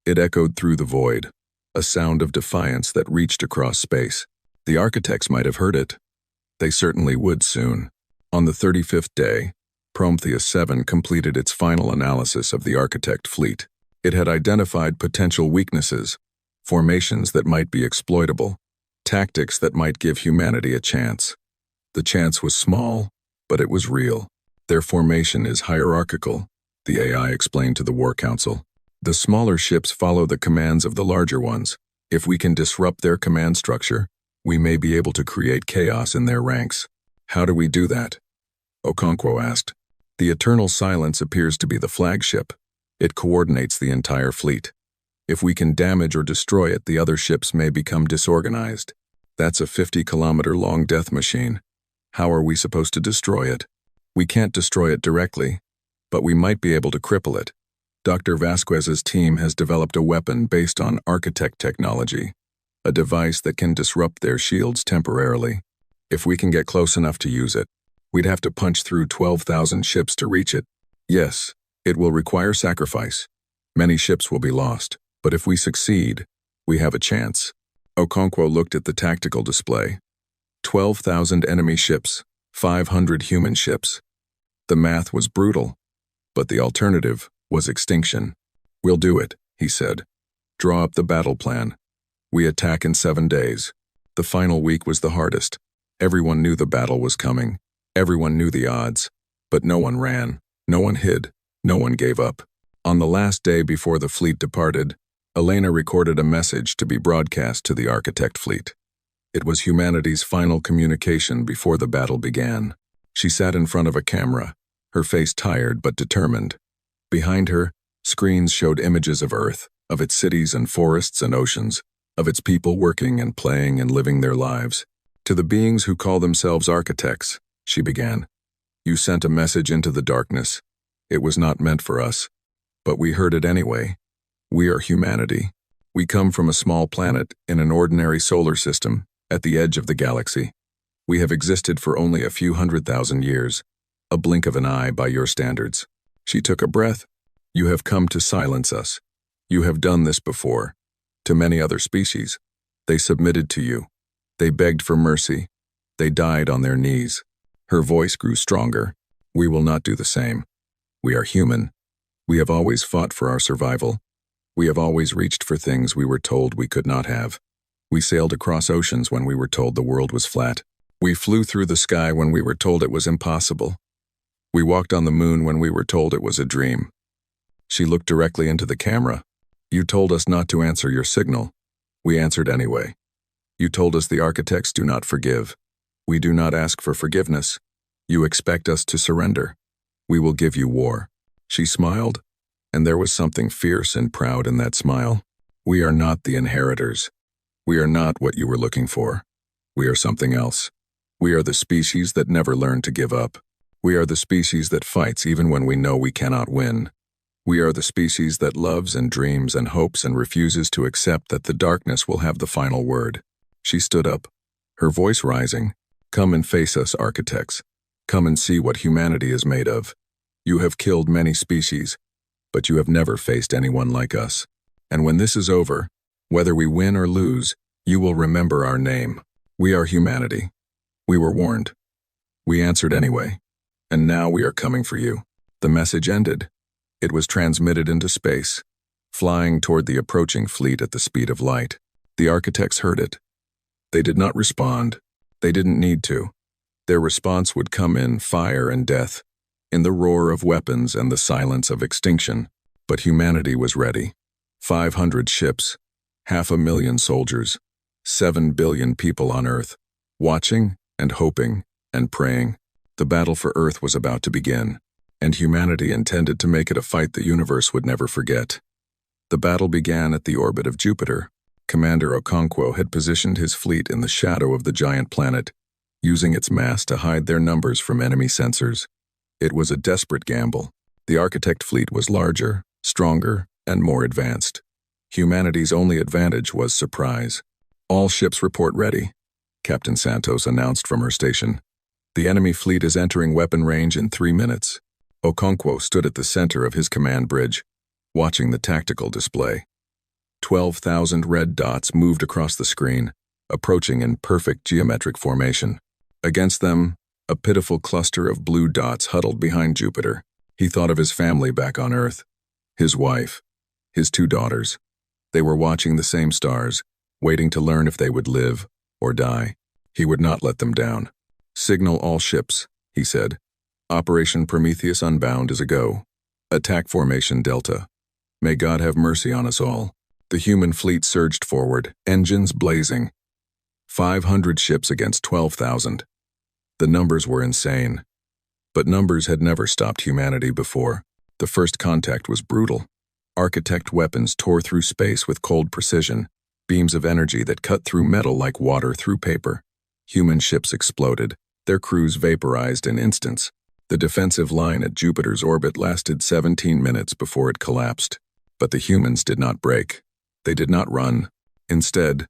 It echoed through the void, a sound of defiance that reached across space. The architects might have heard it. They certainly would soon. On the 35th day, Prometheus 7 completed its final analysis of the architect fleet. It had identified potential weaknesses, formations that might be exploitable, tactics that might give humanity a chance. The chance was small, but it was real. Their formation is hierarchical, the AI explained to the War Council. The smaller ships follow the commands of the larger ones. If we can disrupt their command structure, we may be able to create chaos in their ranks. How do we do that? Okonkwo asked. The Eternal Silence appears to be the flagship. It coordinates the entire fleet. If we can damage or destroy it, the other ships may become disorganized. That's a 50-kilometer-long death machine. How are we supposed to destroy it? We can't destroy it directly, but we might be able to cripple it. Dr. Vasquez's team has developed a weapon based on architect technology, a device that can disrupt their shields temporarily. If we can get close enough to use it, we'd have to punch through 12,000 ships to reach it. Yes, it will require sacrifice. Many ships will be lost, but if we succeed, we have a chance. Okonkwo looked at the tactical display. 12,000 enemy ships, 500 human ships. The math was brutal, but the alternative was extinction. We'll do it, he said. Draw up the battle plan. We attack in 7 days. The final week was the hardest. Everyone knew the battle was coming. Everyone knew the odds, but no one ran, no one hid, no one gave up. On the last day before the fleet departed, Elena recorded a message to be broadcast to the architect fleet. It was humanity's final communication before the battle began. She sat in front of a camera, her face tired but determined. Behind her, screens showed images of Earth, of its cities and forests and oceans, of its people working and playing and living their lives. To the beings who call themselves architects, she began. You sent a message into the darkness. It was not meant for us, but we heard it anyway. We are humanity. We come from a small planet in an ordinary solar system at the edge of the galaxy. We have existed for only a few 100,000 years, a blink of an eye by your standards. She took a breath. You have come to silence us. You have done this before. To many other species. They submitted to you. They begged for mercy. They died on their knees. Her voice grew stronger. We will not do the same. We are human. We have always fought for our survival. We have always reached for things we were told we could not have. We sailed across oceans when we were told the world was flat. We flew through the sky when we were told it was impossible. We walked on the moon when we were told it was a dream. She looked directly into the camera. You told us not to answer your signal. We answered anyway. You told us the architects do not forgive. We do not ask for forgiveness. You expect us to surrender. We will give you war. She smiled, and there was something fierce and proud in that smile. We are not the inheritors. We are not what you were looking for. We are something else. We are the species that never learned to give up. We are the species that fights even when we know we cannot win. We are the species that loves and dreams and hopes and refuses to accept that the darkness will have the final word. She stood up, her voice rising. Come and face us, architects. Come and see what humanity is made of. You have killed many species, but you have never faced anyone like us. And when this is over, whether we win or lose, you will remember our name. We are humanity. We were warned. We answered anyway. And now we are coming for you. The message ended. It was transmitted into space, flying toward the approaching fleet at the speed of light. The architects heard it. They did not respond. They didn't need to. Their response would come in fire and death, in the roar of weapons and the silence of extinction. But humanity was ready. 500 ships, 500,000 soldiers, 7 billion people on Earth, watching and hoping and praying. The battle for Earth was about to begin, and humanity intended to make it a fight the universe would never forget. The battle began at the orbit of Jupiter. Commander Okonkwo had positioned his fleet in the shadow of the giant planet, using its mass to hide their numbers from enemy sensors. It was a desperate gamble. The architect fleet was larger, stronger, and more advanced. Humanity's only advantage was surprise. All ships report ready, Captain Santos announced from her station. The enemy fleet is entering weapon range in 3 minutes. Okonkwo stood at the center of his command bridge, watching the tactical display. 12,000 red dots moved across the screen, approaching in perfect geometric formation. Against them, a pitiful cluster of blue dots huddled behind Jupiter. He thought of his family back on Earth, his wife, his 2 daughters. They were watching the same stars, waiting to learn if they would live or die. He would not let them down. Signal all ships, he said. Operation Prometheus Unbound is a go. Attack Formation Delta. May God have mercy on us all. The human fleet surged forward, engines blazing. 500 ships against 12,000. The numbers were insane. But numbers had never stopped humanity before. The first contact was brutal. Architect weapons tore through space with cold precision, beams of energy that cut through metal like water through paper. Human ships exploded, their crews vaporized in instants. The defensive line at Jupiter's orbit lasted 17 minutes before it collapsed. But the humans did not break. They did not run. Instead,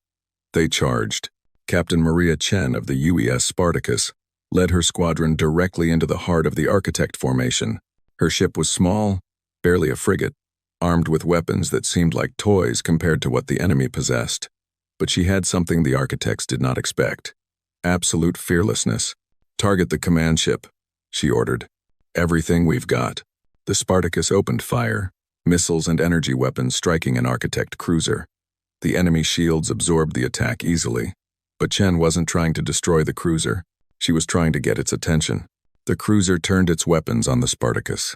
they charged. Captain Maria Chen of the UES Spartacus led her squadron directly into the heart of the architect formation. Her ship was small, barely a frigate, armed with weapons that seemed like toys compared to what the enemy possessed. But she had something the architects did not expect. Absolute fearlessness. Target the command ship, she ordered. Everything we've got. The Spartacus opened fire, missiles and energy weapons striking an architect cruiser. The enemy shields absorbed the attack easily. But Chen wasn't trying to destroy the cruiser. She was trying to get its attention. The cruiser turned its weapons on the Spartacus.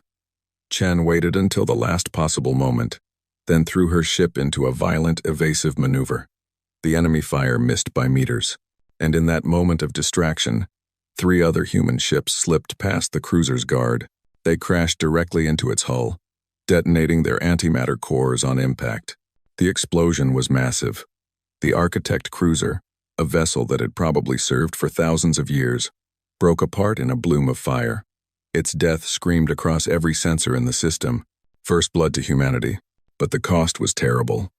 Chen waited until the last possible moment, then threw her ship into a violent, evasive maneuver. The enemy fire missed by meters, and in that moment of distraction, 3 other human ships slipped past the cruiser's guard. They crashed directly into its hull, detonating their antimatter cores on impact. The explosion was massive. The architect cruiser, a vessel that had probably served for thousands of years, broke apart in a bloom of fire. Its death screamed across every sensor in the system. First blood to humanity, but the cost was terrible.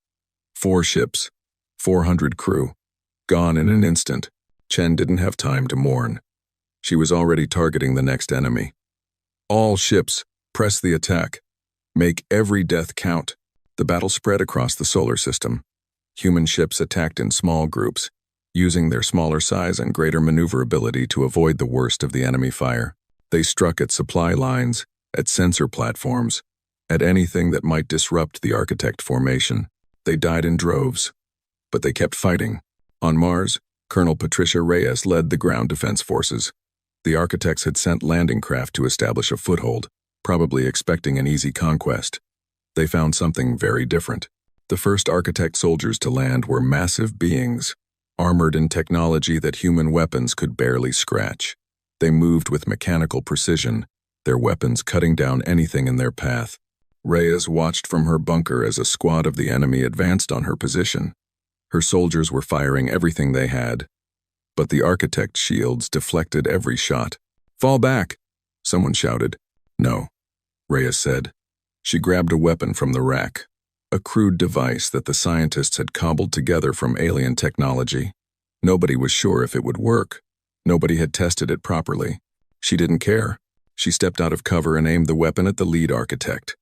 4 ships, 400 crew, gone in an instant. Chen didn't have time to mourn. She was already targeting the next enemy. All ships, press the attack. Make every death count. The battle spread across the solar system. Human ships attacked in small groups, using their smaller size and greater maneuverability to avoid the worst of the enemy fire. They struck at supply lines, at sensor platforms, at anything that might disrupt the architect formation. They died in droves, but they kept fighting. On Mars, Colonel Patricia Reyes led the ground defense forces. The architects had sent landing craft to establish a foothold, probably expecting an easy conquest. They found something very different. The first architect soldiers to land were massive beings, armored in technology that human weapons could barely scratch. They moved with mechanical precision, their weapons cutting down anything in their path. Reyes watched from her bunker as a squad of the enemy advanced on her position. Her soldiers were firing everything they had, but the architect's shields deflected every shot. "Fall back!" someone shouted. "No," Reyes said. She grabbed a weapon from the rack, a crude device that the scientists had cobbled together from alien technology. Nobody was sure if it would work. Nobody had tested it properly. She didn't care. She stepped out of cover and aimed the weapon at the lead architect.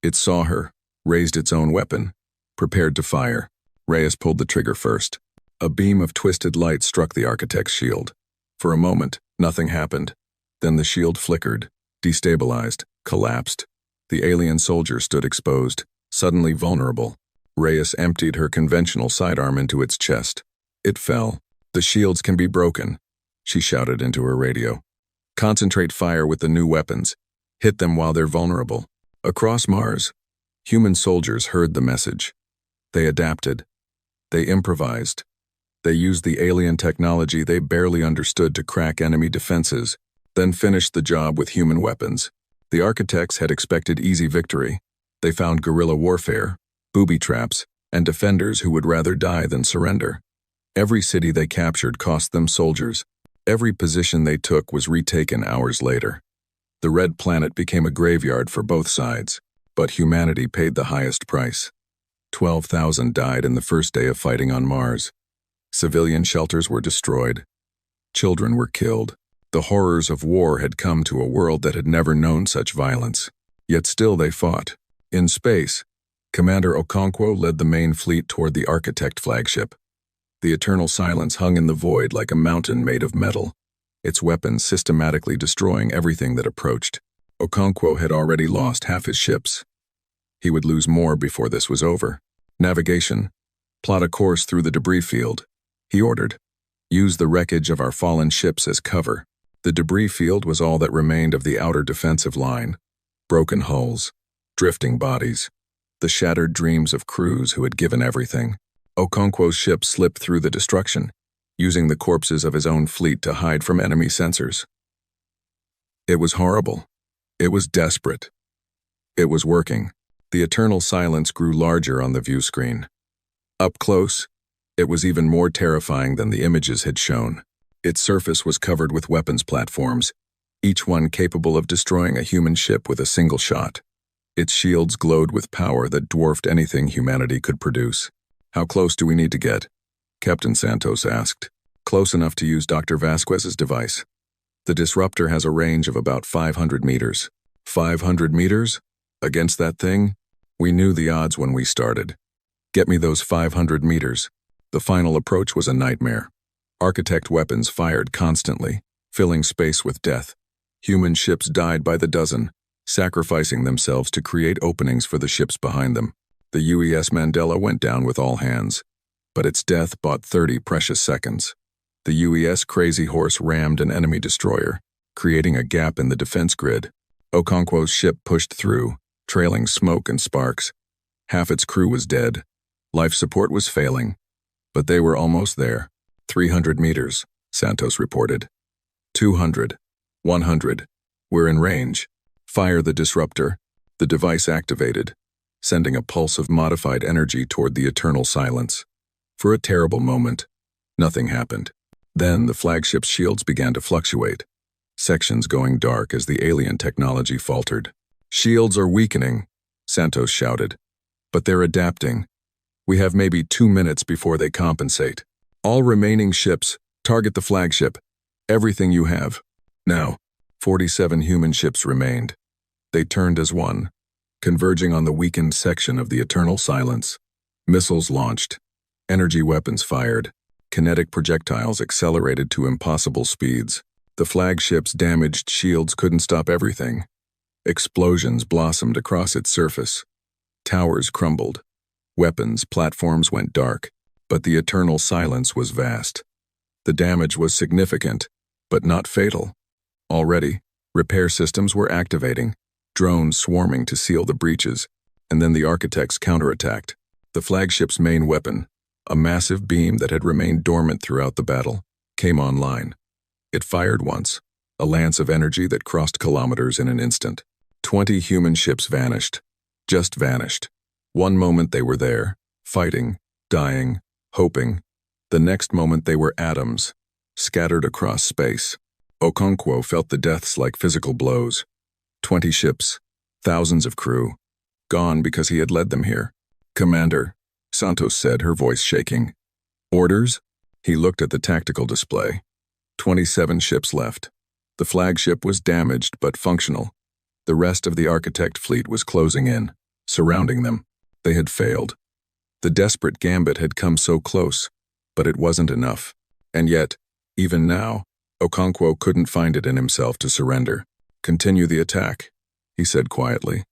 It saw her, raised its own weapon, prepared to fire. Reyes pulled the trigger first. A beam of twisted light struck the architect's shield. For a moment, nothing happened. Then the shield flickered, destabilized, collapsed. The alien soldier stood exposed, suddenly vulnerable. Reyes emptied her conventional sidearm into its chest. It fell. "The shields can be broken," she shouted into her radio. "Concentrate fire with the new weapons. Hit them while they're vulnerable." Across Mars, human soldiers heard the message. They adapted. They improvised. They used the alien technology they barely understood to crack enemy defenses, then finished the job with human weapons. The architects had expected easy victory. They found guerrilla warfare, booby traps, and defenders who would rather die than surrender. Every city they captured cost them soldiers. Every position they took was retaken hours later. The Red Planet became a graveyard for both sides, but humanity paid the highest price. 12,000 died in the first day of fighting on Mars. Civilian shelters were destroyed. Children were killed. The horrors of war had come to a world that had never known such violence. Yet still they fought. In space, Commander Okonkwo led the main fleet toward the Architect flagship. The Eternal Silence hung in the void like a mountain made of metal, its weapons systematically destroying everything that approached. Okonkwo had already lost half his ships. He would lose more before this was over. "Navigation. Plot a course through the debris field," he ordered. "Use the wreckage of our fallen ships as cover." The debris field was all that remained of the outer defensive line. Broken hulls, drifting bodies, the shattered dreams of crews who had given everything. Okonkwo's ship slipped through the destruction, using the corpses of his own fleet to hide from enemy sensors. It was horrible. It was desperate. It was working. The Eternal Silence grew larger on the view screen. Up close, it was even more terrifying than the images had shown. Its surface was covered with weapons platforms, each one capable of destroying a human ship with a single shot. Its shields glowed with power that dwarfed anything humanity could produce. "How close do we need to get?" Captain Santos asked. "Close enough to use Dr. Vasquez's device. The disruptor has a range of about 500 meters. 500 meters? Against that thing? We knew the odds when we started. Get me those 500 meters. The final approach was a nightmare. Architect weapons fired constantly, filling space with death. Human ships died by the dozen, sacrificing themselves to create openings for the ships behind them. The UES Mandela went down with all hands, but its death bought 30 precious seconds. The UES Crazy Horse rammed an enemy destroyer, creating a gap in the defense grid. Okonkwo's ship pushed through, trailing smoke and sparks. Half its crew was dead. Life support was failing, but they were almost there. 300 meters, Santos reported. 200. 100. We're in range. Fire the disruptor. The device activated, sending a pulse of modified energy toward the Eternal Silence. For a terrible moment, nothing happened. Then the flagship's shields began to fluctuate, sections going dark as the alien technology faltered. "Shields are weakening," Santos shouted. "But they're adapting. We have maybe 2 minutes before they compensate. All remaining ships, target the flagship. Everything you have. Now." 47 human ships remained. They turned as one, converging on the weakened section of the Eternal Silence. Missiles launched. Energy weapons fired. Kinetic projectiles accelerated to impossible speeds. The flagship's damaged shields couldn't stop everything. Explosions blossomed across its surface. Towers crumbled. Weapons platforms went dark. But the Eternal Silence was vast. The damage was significant, but not fatal. Already, repair systems were activating, drones swarming to seal the breaches, and then the architects counterattacked. The flagship's main weapon, a massive beam that had remained dormant throughout the battle, came online. It fired once, a lance of energy that crossed kilometers in an instant. 20 human ships vanished. Just vanished. One moment they were there, fighting, dying, hoping. The next moment they were atoms, scattered across space. Okonkwo felt the deaths like physical blows. 20 ships, Thousands of crew, gone because he had led them here. "Commander," Santos said, her voice shaking. "Orders?" He looked at the tactical display. 27 ships left. The flagship was damaged but functional. The rest of the Architect fleet was closing in, surrounding them. They had failed. The desperate gambit had come so close, but it wasn't enough. And yet, even now, Okonkwo couldn't find it in himself to surrender. "Continue the attack," he said quietly.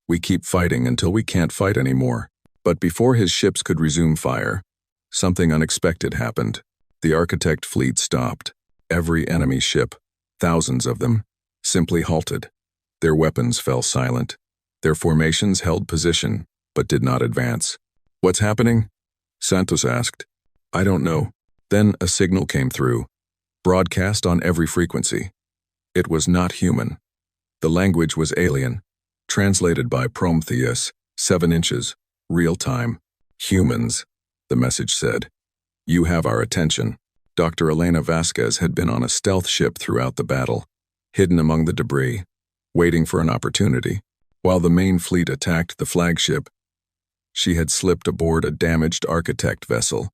"We keep fighting until we can't fight anymore." But before his ships could resume fire, something unexpected happened. The Architect fleet stopped. Every enemy ship, thousands of them, simply halted. Their weapons fell silent. Their formations held position, but did not advance. "What's happening?" Santos asked. "I don't know." Then a signal came through, broadcast on every frequency. It was not human. The language was alien, translated by Prometheus, 7 inches, real time. "Humans," the message said. "You have our attention." Dr. Elena Vasquez had been on a stealth ship throughout the battle, hidden among the debris, waiting for an opportunity. While the main fleet attacked the flagship, she had slipped aboard a damaged Architect vessel,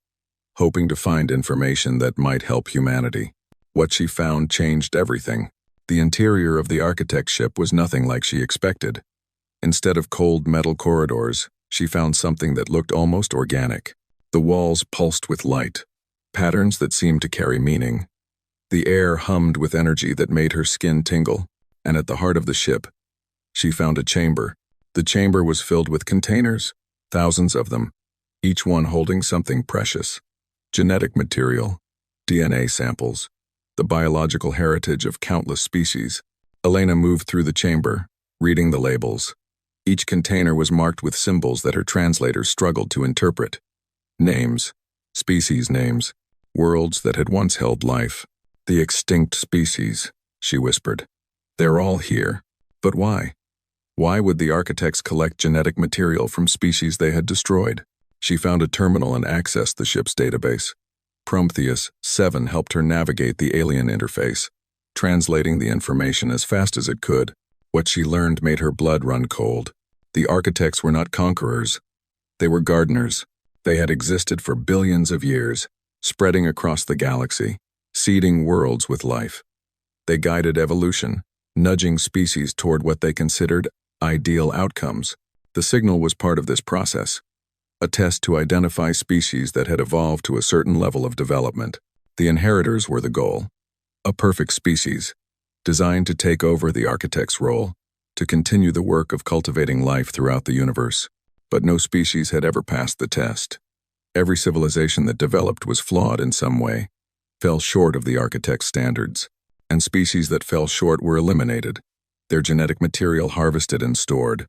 hoping to find information that might help humanity. What she found changed everything. The interior of the Architect ship was nothing like she expected. Instead of cold metal corridors, she found something that looked almost organic. The walls pulsed with light, patterns that seemed to carry meaning. The air hummed with energy that made her skin tingle, and at the heart of the ship, she found a chamber. The chamber was filled with containers, thousands of them, each one holding something precious. Genetic material, DNA samples, the biological heritage of countless species. Elena moved through the chamber, reading the labels. Each container was marked with symbols that her translators struggled to interpret. Names, species names, worlds that had once held life. "The extinct species," she whispered. "They're all here. But why? Why would the Architects collect genetic material from species they had destroyed?" She found a terminal and accessed the ship's database. Prometheus 7 helped her navigate the alien interface, translating the information as fast as it could. What she learned made her blood run cold. The Architects were not conquerors. They were gardeners. They had existed for billions of years, spreading across the galaxy, seeding worlds with life. They guided evolution, nudging species toward what they considered ideal outcomes. The signal was part of this process, a test to identify species that had evolved to a certain level of development. The inheritors were the goal, a perfect species, designed to take over the Architect's role, to continue the work of cultivating life throughout the universe. But no species had ever passed the test. Every civilization that developed was flawed in some way, fell short of the Architect's standards, and species that fell short were eliminated, their genetic material harvested and stored,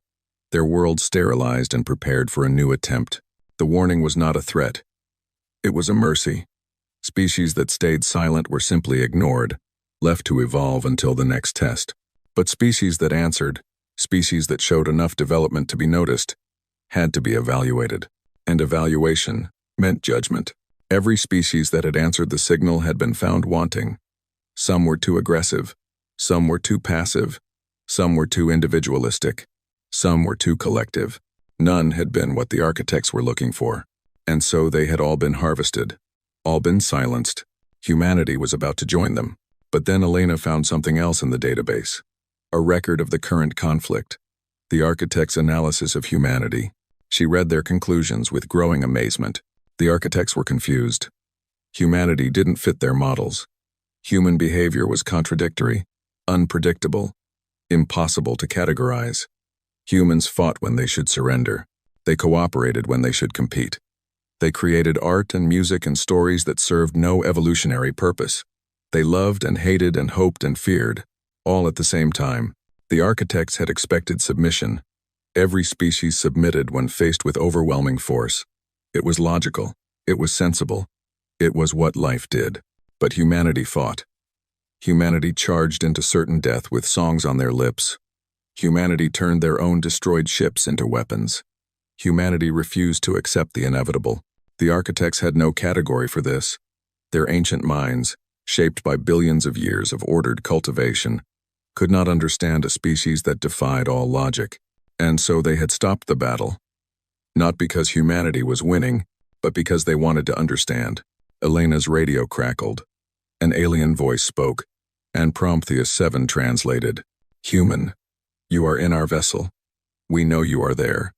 their world sterilized and prepared for a new attempt. The warning was not a threat. It was a mercy. Species that stayed silent were simply ignored, left to evolve until the next test. But species that answered, species that showed enough development to be noticed, had to be evaluated. And evaluation meant judgment. Every species that had answered the signal had been found wanting. Some were too aggressive. Some were too passive. Some were too individualistic. Some were too collective. None had been what the Architects were looking for. And so they had all been harvested, all been silenced. Humanity was about to join them. But then Elena found something else in the database. A record of the current conflict. The Architects' analysis of humanity. She read their conclusions with growing amazement. The Architects were confused. Humanity didn't fit their models. Human behavior was contradictory, unpredictable, impossible to categorize. Humans fought when they should surrender. They cooperated when they should compete. They created art and music and stories that served no evolutionary purpose. They loved and hated and hoped and feared, all at the same time. The Architects had expected submission. Every species submitted when faced with overwhelming force. It was logical. It was sensible. It was what life did. But humanity fought. Humanity charged into certain death with songs on their lips. Humanity turned their own destroyed ships into weapons. Humanity refused to accept the inevitable. The Architects had no category for this. Their ancient minds, shaped by billions of years of ordered cultivation, could not understand a species that defied all logic, and so they had stopped the battle. Not because humanity was winning, but because they wanted to understand. Elena's radio crackled. An alien voice spoke, and Prometheus 7 translated, "Human, you are in our vessel. We know you are there.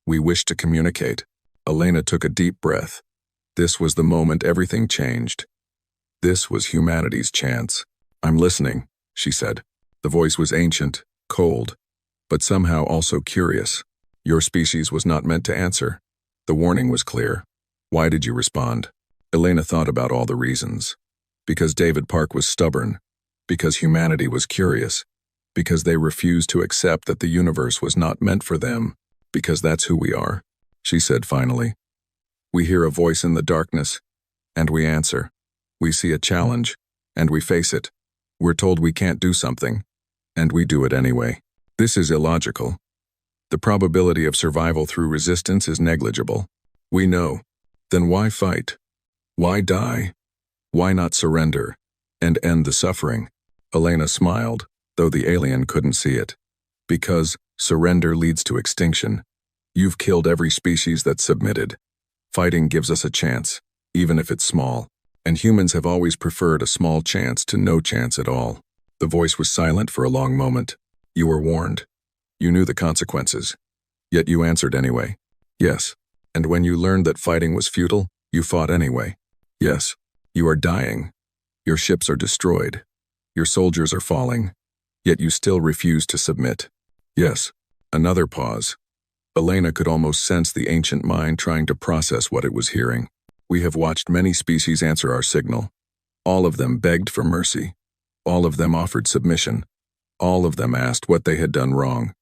We wish to communicate." Elena took a deep breath. This was the moment everything changed. This was humanity's chance. "I'm listening," she said. The voice was ancient, cold, but somehow also curious. "Your species was not meant to answer." The warning was clear. "Why did you respond?" Elena thought about all the reasons. Because David Park was stubborn. Because humanity was curious. Because they refused to accept that the universe was not meant for them. Because that's who we are, she said finally. We hear a voice in the darkness, and we answer. We see a challenge, and we face it. We're told we can't do something, and we do it anyway. This is illogical. The probability of survival through resistance is negligible. We know. Then why fight? Why die? Why not surrender and end the suffering? Elena smiled, though the alien couldn't see it. Because surrender leads to extinction. You've killed every species that submitted. Fighting gives us a chance, even if it's small. And humans have always preferred a small chance to no chance at all. The voice was silent for a long moment. You were warned. You knew the consequences. Yet you answered anyway. Yes. And when you learned that fighting was futile, you fought anyway. Yes. You are dying. Your ships are destroyed. Your soldiers are falling. Yet you still refuse to submit. Yes. Another pause. Elena could almost sense the ancient mind trying to process what it was hearing. We have watched many species answer our signal. All of them begged for mercy. All of them offered submission. All of them asked what they had done wrong.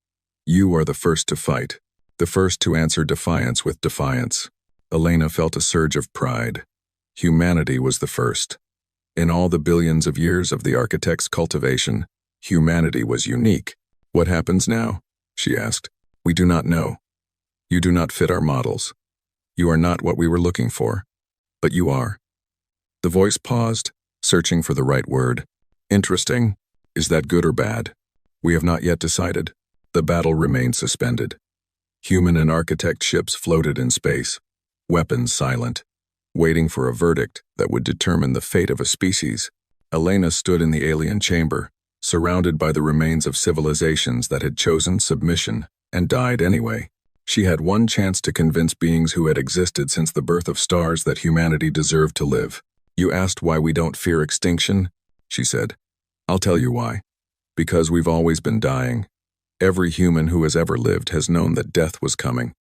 You are the first to fight, the first to answer defiance with defiance. Elena felt a surge of pride. Humanity was the first. In all the billions of years of the architect's cultivation, humanity was unique. What happens now? She asked. We do not know. You do not fit our models. You are not what we were looking for. But you are. The voice paused, searching for the right word. Interesting. Is that good or bad? We have not yet decided. The battle remained suspended. Human and architect ships floated in space, weapons silent, waiting for a verdict that would determine the fate of a species. Elena stood in the alien chamber, surrounded by the remains of civilizations that had chosen submission and died anyway. She had one chance to convince beings who had existed since the birth of stars that humanity deserved to live. You asked why we don't fear extinction? She said. I'll tell you why. Because we've always been dying. Every human who has ever lived has known that death was coming.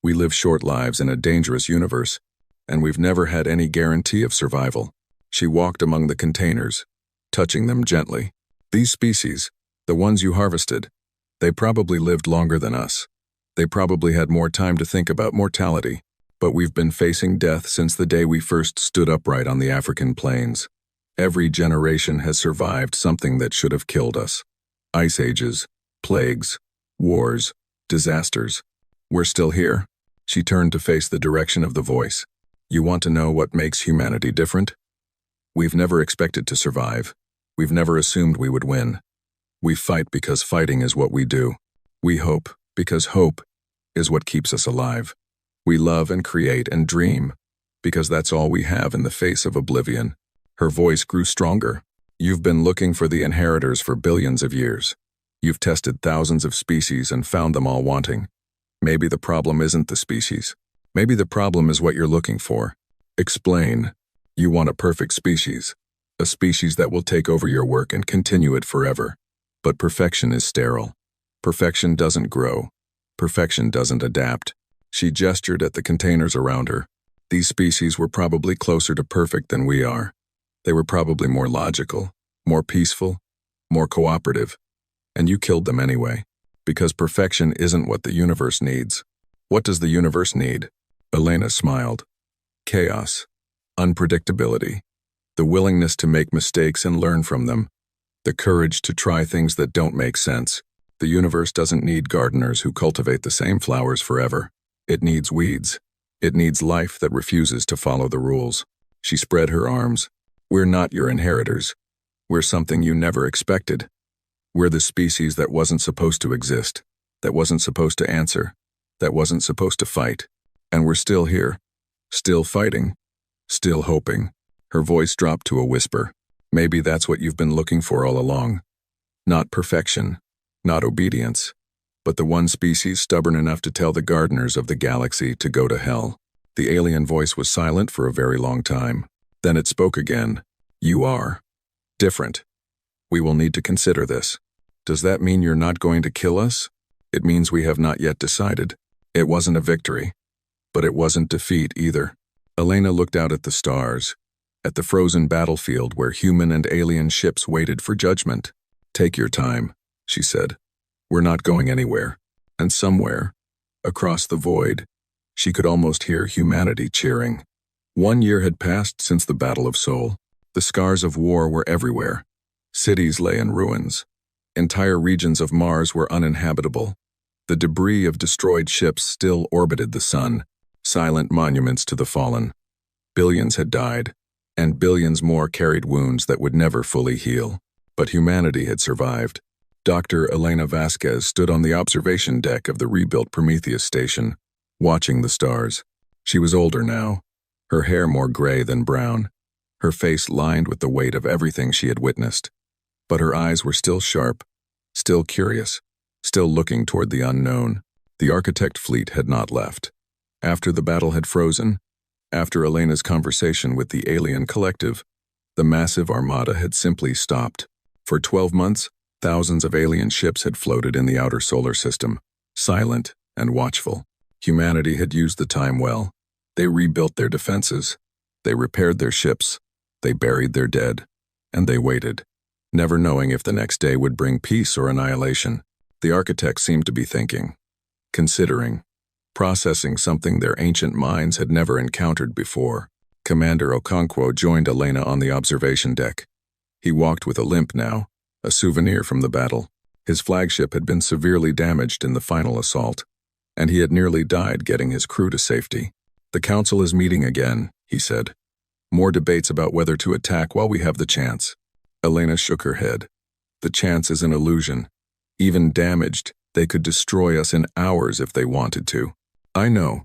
We live short lives in a dangerous universe, and we've never had any guarantee of survival. She walked among the containers, touching them gently. These species, the ones you harvested, they probably lived longer than us. They probably had more time to think about mortality, but we've been facing death since the day we first stood upright on the African plains. Every generation has survived something that should have killed us. Ice ages, plagues, wars, disasters. We're still here. She turned to face the direction of the voice. You want to know what makes humanity different? We've never expected to survive. We've never assumed we would win. We fight because fighting is what we do. We hope because hope is what keeps us alive. We love and create and dream because that's all we have in the face of oblivion. Her voice grew stronger. You've been looking for the inheritors for billions of years. You've tested thousands of species and found them all wanting. Maybe the problem isn't the species. Maybe the problem is what you're looking for. Explain. You want a perfect species. A species that will take over your work and continue it forever. But perfection is sterile. Perfection doesn't grow. Perfection doesn't adapt. She gestured at the containers around her. These species were probably closer to perfect than we are. They were probably more logical, more peaceful, more cooperative. And you killed them anyway. Because perfection isn't what the universe needs. What does the universe need? Elena smiled. Chaos. Unpredictability. The willingness to make mistakes and learn from them. The courage to try things that don't make sense. The universe doesn't need gardeners who cultivate the same flowers forever. It needs weeds. It needs life that refuses to follow the rules. She spread her arms. We're not your inheritors. We're something you never expected. We're the species that wasn't supposed to exist, that wasn't supposed to answer, that wasn't supposed to fight. And we're still here, still fighting, still hoping. Her voice dropped to a whisper. Maybe that's what you've been looking for all along. Not perfection, not obedience, but the one species stubborn enough to tell the gardeners of the galaxy to go to hell. The alien voice was silent for a very long time. Then it spoke again. You are different. We will need to consider this. Does that mean you're not going to kill us? It means we have not yet decided. It wasn't a victory, but it wasn't defeat either. Elena looked out at the stars, at the frozen battlefield where human and alien ships waited for judgment. Take your time, she said. We're not going anywhere. And somewhere, across the void, she could almost hear humanity cheering. 1 year had passed since the Battle of Sol. The scars of war were everywhere. Cities lay in ruins. Entire regions of Mars were uninhabitable. The debris of destroyed ships still orbited the sun, silent monuments to the fallen. Billions had died, and billions more carried wounds that would never fully heal. But humanity had survived. Dr. Elena Vasquez stood on the observation deck of the rebuilt Prometheus station, watching the stars. She was older now, her hair more gray than brown, her face lined with the weight of everything she had witnessed. But her eyes were still sharp, still curious, still looking toward the unknown. The architect fleet had not left. After the battle had frozen, after Elena's conversation with the alien collective, the massive armada had simply stopped. For 12 months, thousands of alien ships had floated in the outer solar system, silent and watchful. Humanity had used the time well. They rebuilt their defenses. They repaired their ships. They buried their dead. And they waited, never knowing if the next day would bring peace or annihilation. The architects seemed to be thinking, considering, processing something their ancient minds had never encountered before. Commander Okonkwo joined Elena on the observation deck. He walked with a limp now, a souvenir from the battle. His flagship had been severely damaged in the final assault, and he had nearly died getting his crew to safety. The council is meeting again, he said. More debates about whether to attack while we have the chance. Elena shook her head. The chance is an illusion. Even damaged, they could destroy us in hours if they wanted to. I know,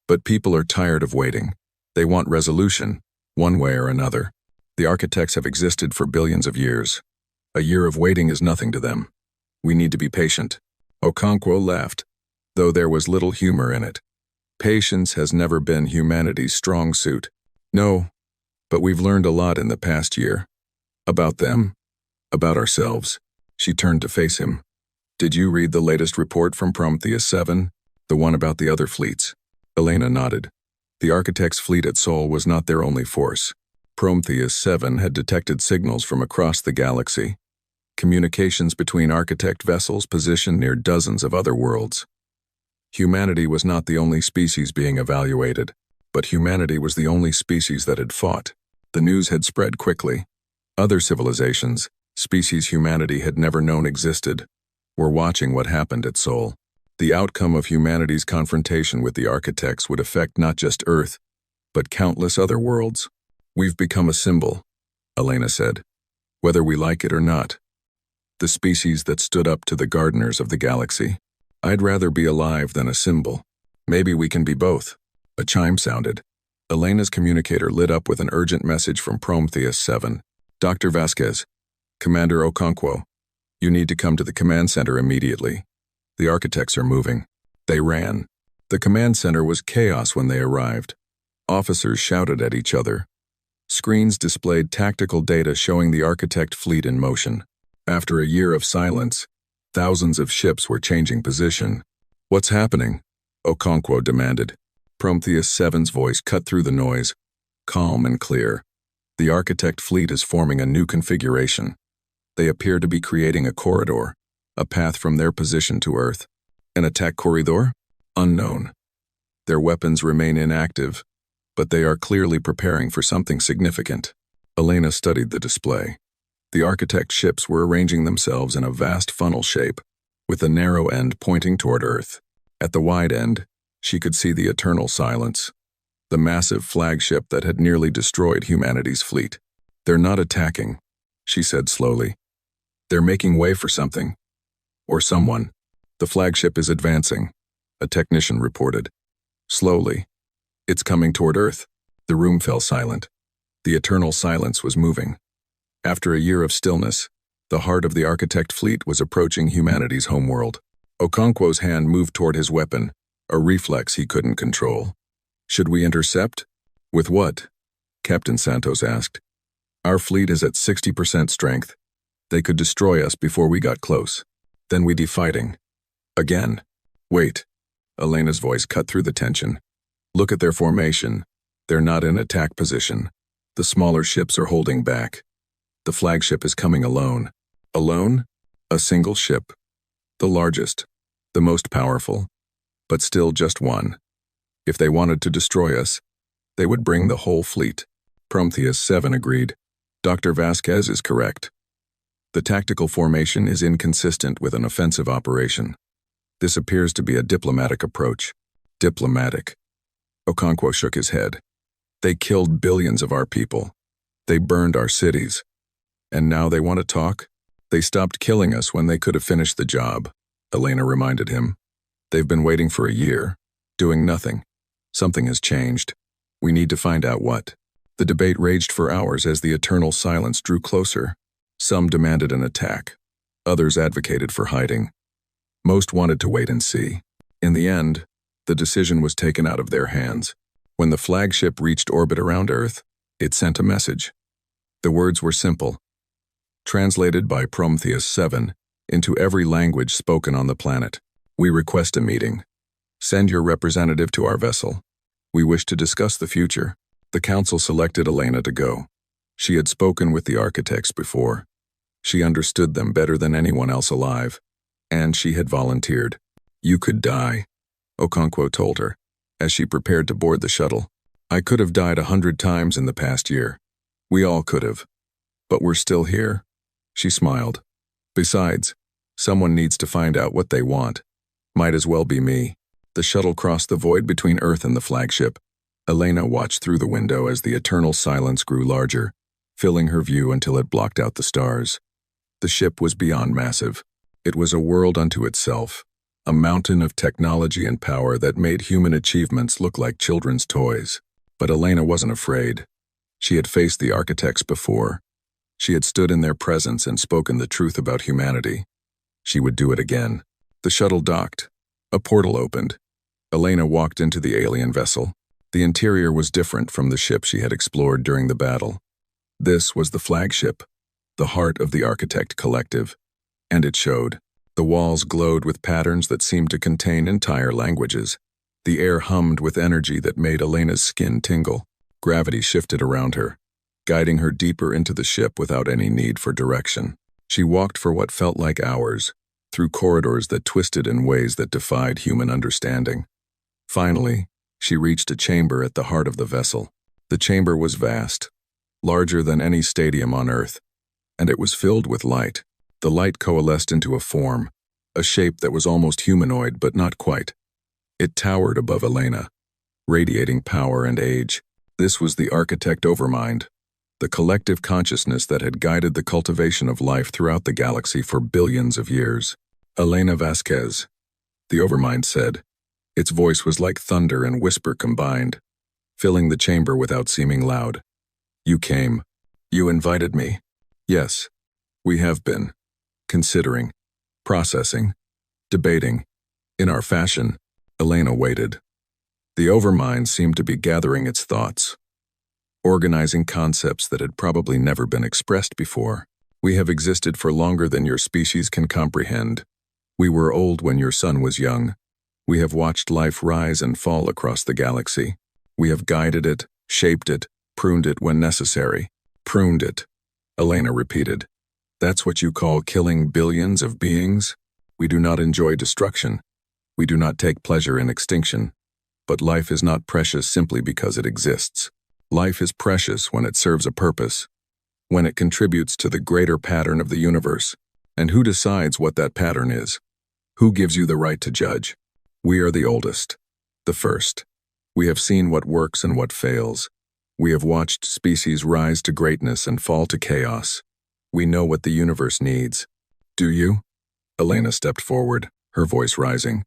but people are tired of waiting. They want resolution, one way or another. The architects have existed for billions of years. A year of waiting is nothing to them. We need to be patient. Okonkwo laughed, though there was little humor in it. Patience has never been humanity's strong suit. No, but we've learned a lot in the past year. About them, about ourselves. She turned to face him. Did you read the latest report from Prometheus 7, the one about the other fleets? Elena nodded. The architects' fleet at Sol was not their only force. Prometheus 7 had detected signals from across the galaxy. Communications between architect vessels positioned near dozens of other worlds. Humanity was not the only species being evaluated, but humanity was the only species that had fought. The news had spread quickly. Other civilizations, species humanity had never known existed, were watching what happened at Sol. The outcome of humanity's confrontation with the architects would affect not just Earth, but countless other worlds. We've become a symbol, Elena said, whether we like it or not. The species that stood up to the gardeners of the galaxy. I'd rather be alive than a symbol. Maybe we can be both. A chime sounded. Elena's communicator lit up with an urgent message from Prometheus 7. Dr. Vasquez, Commander Okonkwo, you need to come to the command center immediately. The architects are moving. They ran. The command center was chaos when they arrived. Officers shouted at each other. Screens displayed tactical data showing the architect fleet in motion. After a year of silence, thousands of ships were changing position. What's happening? Okonkwo demanded. Prometheus 7's voice cut through the noise, calm and clear. The architect fleet is forming a new configuration. They appear to be creating a corridor, a path from their position to Earth. An attack corridor? Unknown. Their weapons remain inactive, but they are clearly preparing for something significant. Elena studied the display. The architect ships were arranging themselves in a vast funnel shape, with the narrow end pointing toward Earth. At the wide end, she could see the eternal silence, the massive flagship that had nearly destroyed humanity's fleet. They're not attacking, she said slowly. They're making way for something. Or someone. The flagship is advancing, a technician reported. Slowly. It's coming toward Earth. The room fell silent. The eternal silence was moving. After a year of stillness, the heart of the architect fleet was approaching humanity's homeworld. Okonkwo's hand moved toward his weapon, a reflex he couldn't control. Should we intercept? With what? Captain Santos asked. Our fleet is at 60% strength. They could destroy us before we got close. Then we'd be fighting. Again. Wait. Elena's voice cut through the tension. Look at their formation. They're not in attack position. The smaller ships are holding back. The flagship is coming alone. Alone? A single ship. The largest. The most powerful. But still just one. If they wanted to destroy us, they would bring the whole fleet. Prometheus 7 agreed. Dr. Vasquez is correct. The tactical formation is inconsistent with an offensive operation. This appears to be a diplomatic approach. Diplomatic. Okonkwo shook his head. They killed billions of our people. They burned our cities. And now they want to talk? They stopped killing us when they could have finished the job, Elena reminded him. They've been waiting for a year, doing nothing. Something has changed. We need to find out what. The debate raged for hours as the eternal silence drew closer. Some demanded an attack. Others advocated for hiding. Most wanted to wait and see. In the end, the decision was taken out of their hands. When the flagship reached orbit around Earth, it sent a message. The words were simple. Translated by Prometheus 7 into every language spoken on the planet. We request a meeting. Send your representative to our vessel. We wish to discuss the future. The council selected Elena to go. She had spoken with the architects before. She understood them better than anyone else alive. And she had volunteered. You could die, Okonkwo told her, as she prepared to board the shuttle. I could have died 100 times in the past year. We all could have. But we're still here. She smiled. Besides, someone needs to find out what they want. Might as well be me. The shuttle crossed the void between Earth and the flagship. Elena watched through the window as the eternal silence grew larger, filling her view until it blocked out the stars. The ship was beyond massive. It was a world unto itself, a mountain of technology and power that made human achievements look like children's toys. But Elena wasn't afraid. She had faced the architects before. She had stood in their presence and spoken the truth about humanity. She would do it again. The shuttle docked. A portal opened. Elena walked into the alien vessel. The interior was different from the ship she had explored during the battle. This was the flagship, the heart of the Architect Collective. And it showed. The walls glowed with patterns that seemed to contain entire languages. The air hummed with energy that made Elena's skin tingle. Gravity shifted around her, guiding her deeper into the ship without any need for direction. She walked for what felt like hours, through corridors that twisted in ways that defied human understanding. Finally, she reached a chamber at the heart of the vessel. The chamber was vast, larger than any stadium on Earth, and it was filled with light. The light coalesced into a form, a shape that was almost humanoid but not quite. It towered above Elena, radiating power and age. This was the Architect Overmind, the collective consciousness that had guided the cultivation of life throughout the galaxy for billions of years. Elena Vasquez, the Overmind said. Its voice was like thunder and whisper combined, filling the chamber without seeming loud. You came. You invited me. Yes, we have been. Considering. Processing. Debating. In our fashion, Elena waited. The Overmind seemed to be gathering its thoughts, organizing concepts that had probably never been expressed before. We have existed for longer than your species can comprehend. We were old when your son was young. We have watched life rise and fall across the galaxy. We have guided it, shaped it, pruned it when necessary. Pruned it, Elena repeated. That's what you call killing billions of beings? We do not enjoy destruction. We do not take pleasure in extinction. But life is not precious simply because it exists. Life is precious when it serves a purpose, when it contributes to the greater pattern of the universe. And who decides what that pattern is? Who gives you the right to judge? We are the oldest, the first. We have seen what works and what fails. We have watched species rise to greatness and fall to chaos. We know what the universe needs. Do you? Elena stepped forward, her voice rising.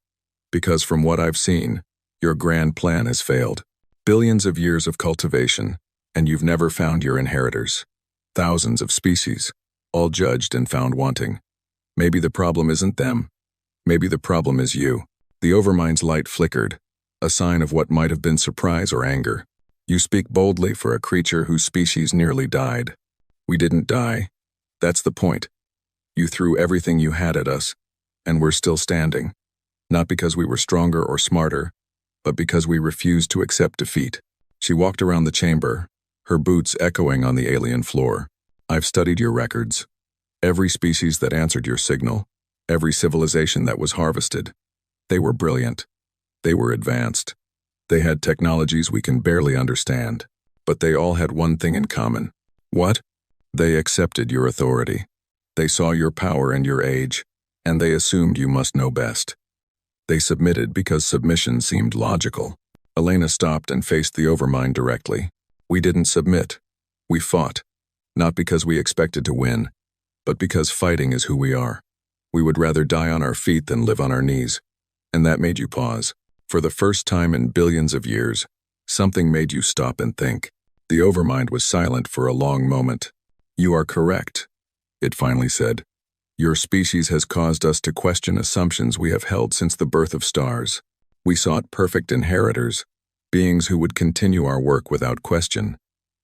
Because from what I've seen, your grand plan has failed. Billions of years of cultivation, and you've never found your inheritors. Thousands of species, all judged and found wanting. Maybe the problem isn't them. Maybe the problem is you. The Overmind's light flickered, a sign of what might have been surprise or anger. You speak boldly for a creature whose species nearly died. We didn't die. That's the point. You threw everything you had at us, and we're still standing. Not because we were stronger or smarter, but because we refused to accept defeat. She walked around the chamber, her boots echoing on the alien floor. I've studied your records. Every species that answered your signal, every civilization that was harvested. They were brilliant. They were advanced. They had technologies we can barely understand. But they all had one thing in common. What? They accepted your authority. They saw your power and your age, and they assumed you must know best. They submitted because submission seemed logical. Elena stopped and faced the Overmind directly. We didn't submit. We fought. Not because we expected to win, but because fighting is who we are. We would rather die on our feet than live on our knees. And that made you pause. For the first time in billions of years, something made you stop and think. The Overmind was silent for a long moment. You are correct, it finally said. Your species has caused us to question assumptions we have held since the birth of stars. We sought perfect inheritors, beings who would continue our work without question.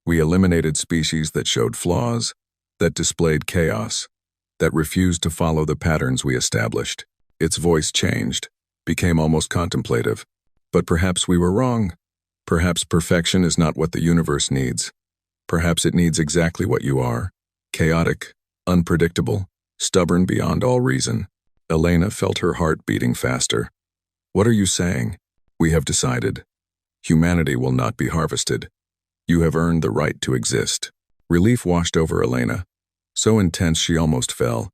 We eliminated species that showed flaws, that displayed chaos, that refused to follow the patterns we established. Its voice changed, became almost contemplative. But perhaps we were wrong. Perhaps perfection is not what the universe needs. Perhaps it needs exactly what you are. Chaotic, unpredictable, stubborn beyond all reason. Elena felt her heart beating faster. What are you saying? We have decided. Humanity will not be harvested. You have earned the right to exist. Relief washed over Elena, so intense she almost fell.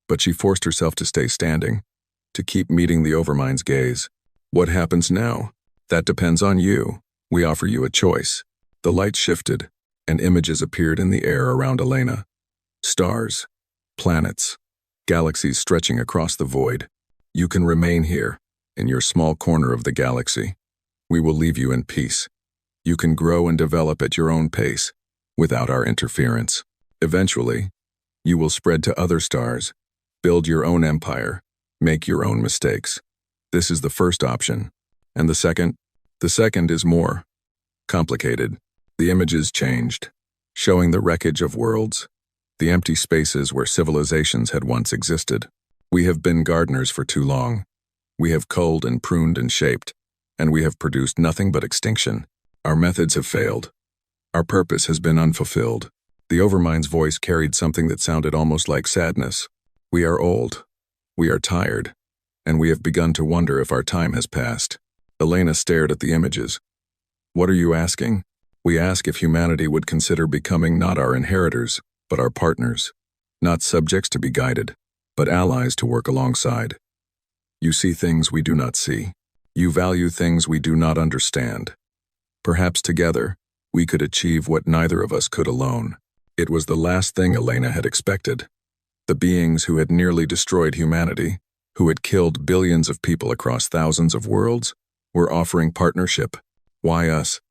But she forced herself to stay standing, to keep meeting the Overmind's gaze. What happens now? That depends on you. We offer you a choice. The light shifted, and images appeared in the air around Elena. Stars, planets, galaxies stretching across the void. You can remain here, in your small corner of the galaxy. We will leave you in peace. You can grow and develop at your own pace, without our interference. Eventually, you will spread to other stars, build your own empire, make your own mistakes. This is the first option. And the second? The second is more complicated. The images changed, showing the wreckage of worlds, the empty spaces where civilizations had once existed. We have been gardeners for too long. We have culled and pruned and shaped, and we have produced nothing but extinction. Our methods have failed. Our purpose has been unfulfilled. The Overmind's voice carried something that sounded almost like sadness. We are old. We are tired. And we have begun to wonder if our time has passed. Elena stared at the images. What are you asking? We ask if humanity would consider becoming not our inheritors, but our partners. Not subjects to be guided, but allies to work alongside. You see things we do not see. You value things we do not understand. Perhaps together, we could achieve what neither of us could alone. It was the last thing Elena had expected. The beings who had nearly destroyed humanity, who had killed billions of people across thousands of worlds, were offering partnership. Why us?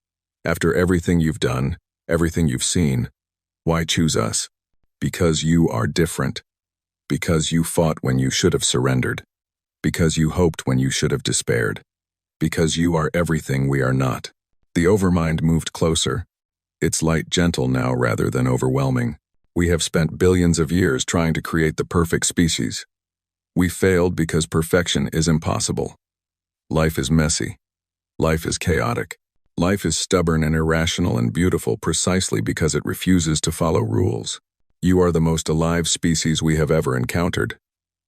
After everything you've done, everything you've seen, why choose us? Because you are different. Because you fought when you should have surrendered. Because you hoped when you should have despaired. Because you are everything we are not. The Overmind moved closer, its light gentle now rather than overwhelming. We have spent billions of years trying to create the perfect species. We failed because perfection is impossible. Life is messy. Life is chaotic. Life is stubborn and irrational and beautiful precisely because it refuses to follow rules. You are the most alive species we have ever encountered.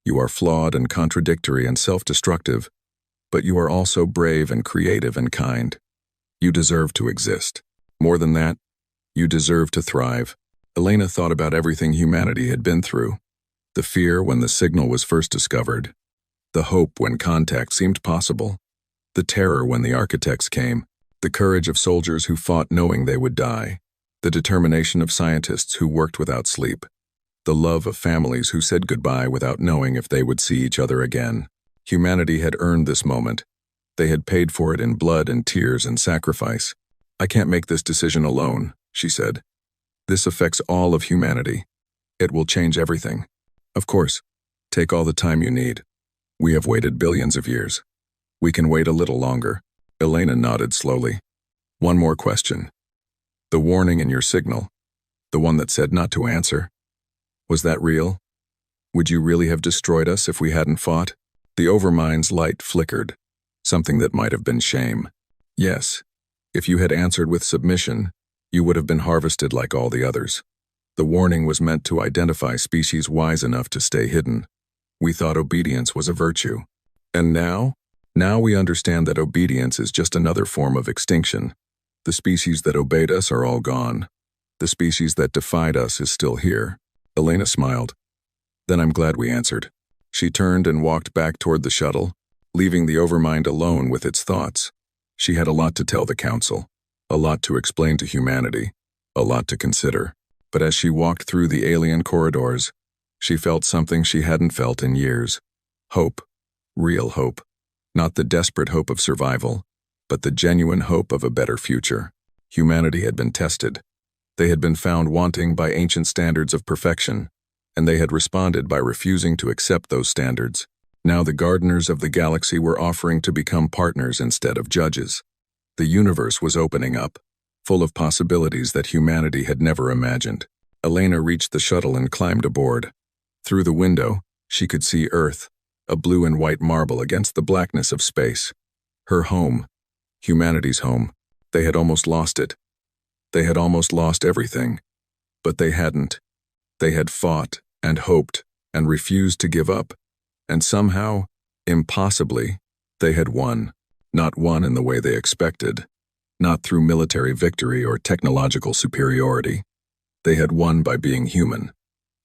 You are flawed and contradictory and self-destructive, but you are also brave and creative and kind. You deserve to exist. More than that, you deserve to thrive. Elena thought about everything humanity had been through. The fear when the signal was first discovered. The hope when contact seemed possible. The terror when the architects came. The courage of soldiers who fought knowing they would die. The determination of scientists who worked without sleep. the love of families who said goodbye without knowing if they would see each other again. Humanity had earned this moment. They had paid for it in blood and tears and sacrifice. "I can't make this decision alone," she said. "This affects all of humanity. It will change everything." "Of course. Take all the time you need. We have waited billions of years. We can wait a little longer." Elena nodded slowly. "One more question. The warning in your signal, the one that said not to answer, was that real? Would you really have destroyed us if we hadn't fought?" The Overmind's light flickered, something that might have been shame. "Yes. If you had answered with submission, you would have been harvested like all the others. The warning was meant to identify species wise enough to stay hidden. We thought obedience was a virtue. And now? Now we understand that obedience is just another form of extinction. The species that obeyed us are all gone. The species that defied us is still here." Elena smiled. "Then I'm glad we answered." She turned and walked back toward the shuttle, leaving the Overmind alone with its thoughts. She had a lot to tell the Council, a lot to explain to humanity, a lot to consider. But as she walked through the alien corridors, she felt something she hadn't felt in years. Hope. Real hope. Not the desperate hope of survival, but the genuine hope of a better future. Humanity had been tested. They had been found wanting by ancient standards of perfection, and they had responded by refusing to accept those standards. Now the gardeners of the galaxy were offering to become partners instead of judges. The universe was opening up, full of possibilities that humanity had never imagined. Elena reached the shuttle and climbed aboard. Through the window, she could see Earth, a blue and white marble against the blackness of space. Her home. Humanity's home. They had almost lost it. They had almost lost everything. But they hadn't. They had fought and hoped and refused to give up. And somehow, impossibly, they had won. Not won in the way they expected. Not through military victory or technological superiority. They had won by being human.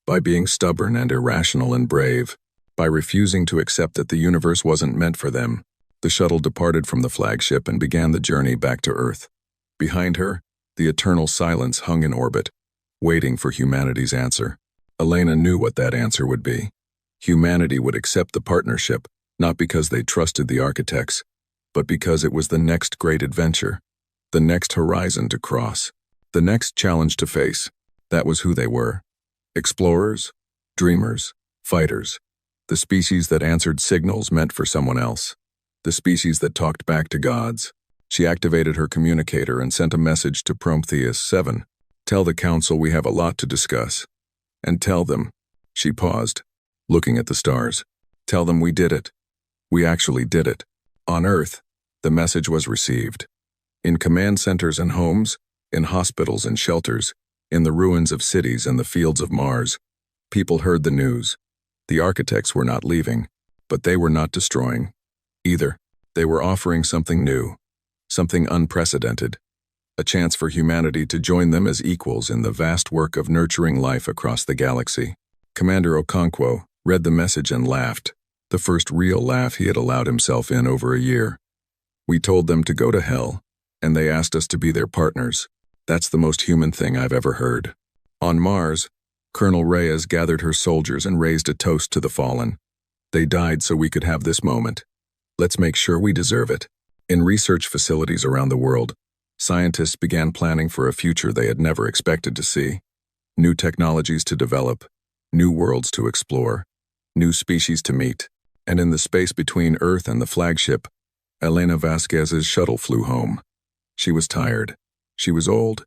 By being stubborn and irrational and brave. By refusing to accept that the universe wasn't meant for them. The shuttle departed from the flagship and began the journey back to Earth. Behind her, the eternal silence hung in orbit, waiting for humanity's answer. Elena knew what that answer would be. Humanity would accept the partnership, not because they trusted the architects, but because it was the next great adventure, the next horizon to cross, the next challenge to face. That was who they were. Explorers, dreamers, fighters. The species that answered signals meant for someone else. The species that talked back to gods. She activated her communicator and sent a message to Prometheus 7. "Tell the Council we have a lot to discuss. And tell them," she paused, looking at the stars. "Tell them we did it. We actually did it." On Earth, the message was received. In command centers and homes, in hospitals and shelters, in the ruins of cities and the fields of Mars, people heard the news. The architects were not leaving, but they were not destroying either. They were offering something new, something unprecedented, a chance for humanity to join them as equals in the vast work of nurturing life across the galaxy. Commander Okonkwo read the message and laughed, the first real laugh he had allowed himself in over a year. "We told them to go to hell, and they asked us to be their partners. That's the most human thing I've ever heard." On Mars, Colonel Reyes gathered her soldiers and raised a toast to the fallen. "They died so we could have this moment. Let's make sure we deserve it." In research facilities around the world, scientists began planning for a future they had never expected to see. New technologies to develop, new worlds to explore, new species to meet. And in the space between Earth and the flagship, Elena Vasquez's shuttle flew home. She was tired. She was old.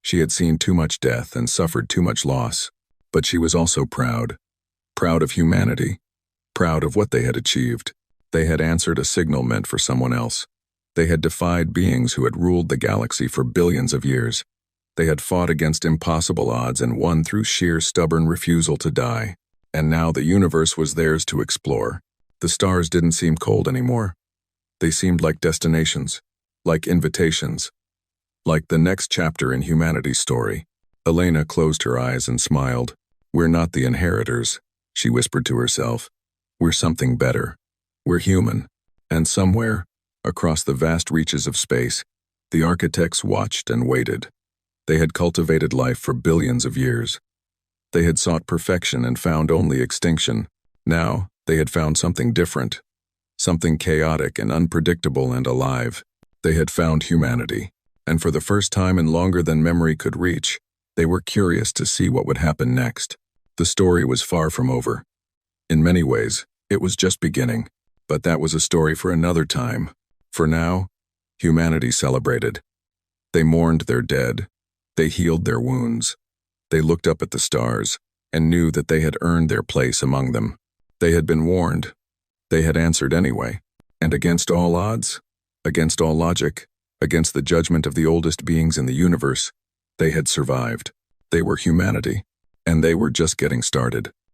She had seen too much death and suffered too much loss. But she was also proud. Proud of humanity. Proud of what they had achieved. They had answered a signal meant for someone else. They had defied beings who had ruled the galaxy for billions of years. They had fought against impossible odds and won through sheer stubborn refusal to die. And now the universe was theirs to explore. The stars didn't seem cold anymore. They seemed like destinations, like invitations, like the next chapter in humanity's story. Elena closed her eyes and smiled. "We're not the inheritors," she whispered to herself. "We're something better. We're human." And somewhere, across the vast reaches of space, the architects watched and waited. They had cultivated life for billions of years. They had sought perfection and found only extinction. Now, they had found something different, something chaotic and unpredictable and alive. They had found humanity, and for the first time in longer than memory could reach, they were curious to see what would happen next. The story was far from over. In many ways, it was just beginning, but that was a story for another time. For now, humanity celebrated. They mourned their dead. They healed their wounds. They looked up at the stars and knew that they had earned their place among them. They had been warned. They had answered anyway. And against all odds, against all logic, against the judgment of the oldest beings in the universe, they had survived. They were humanity, and they were just getting started.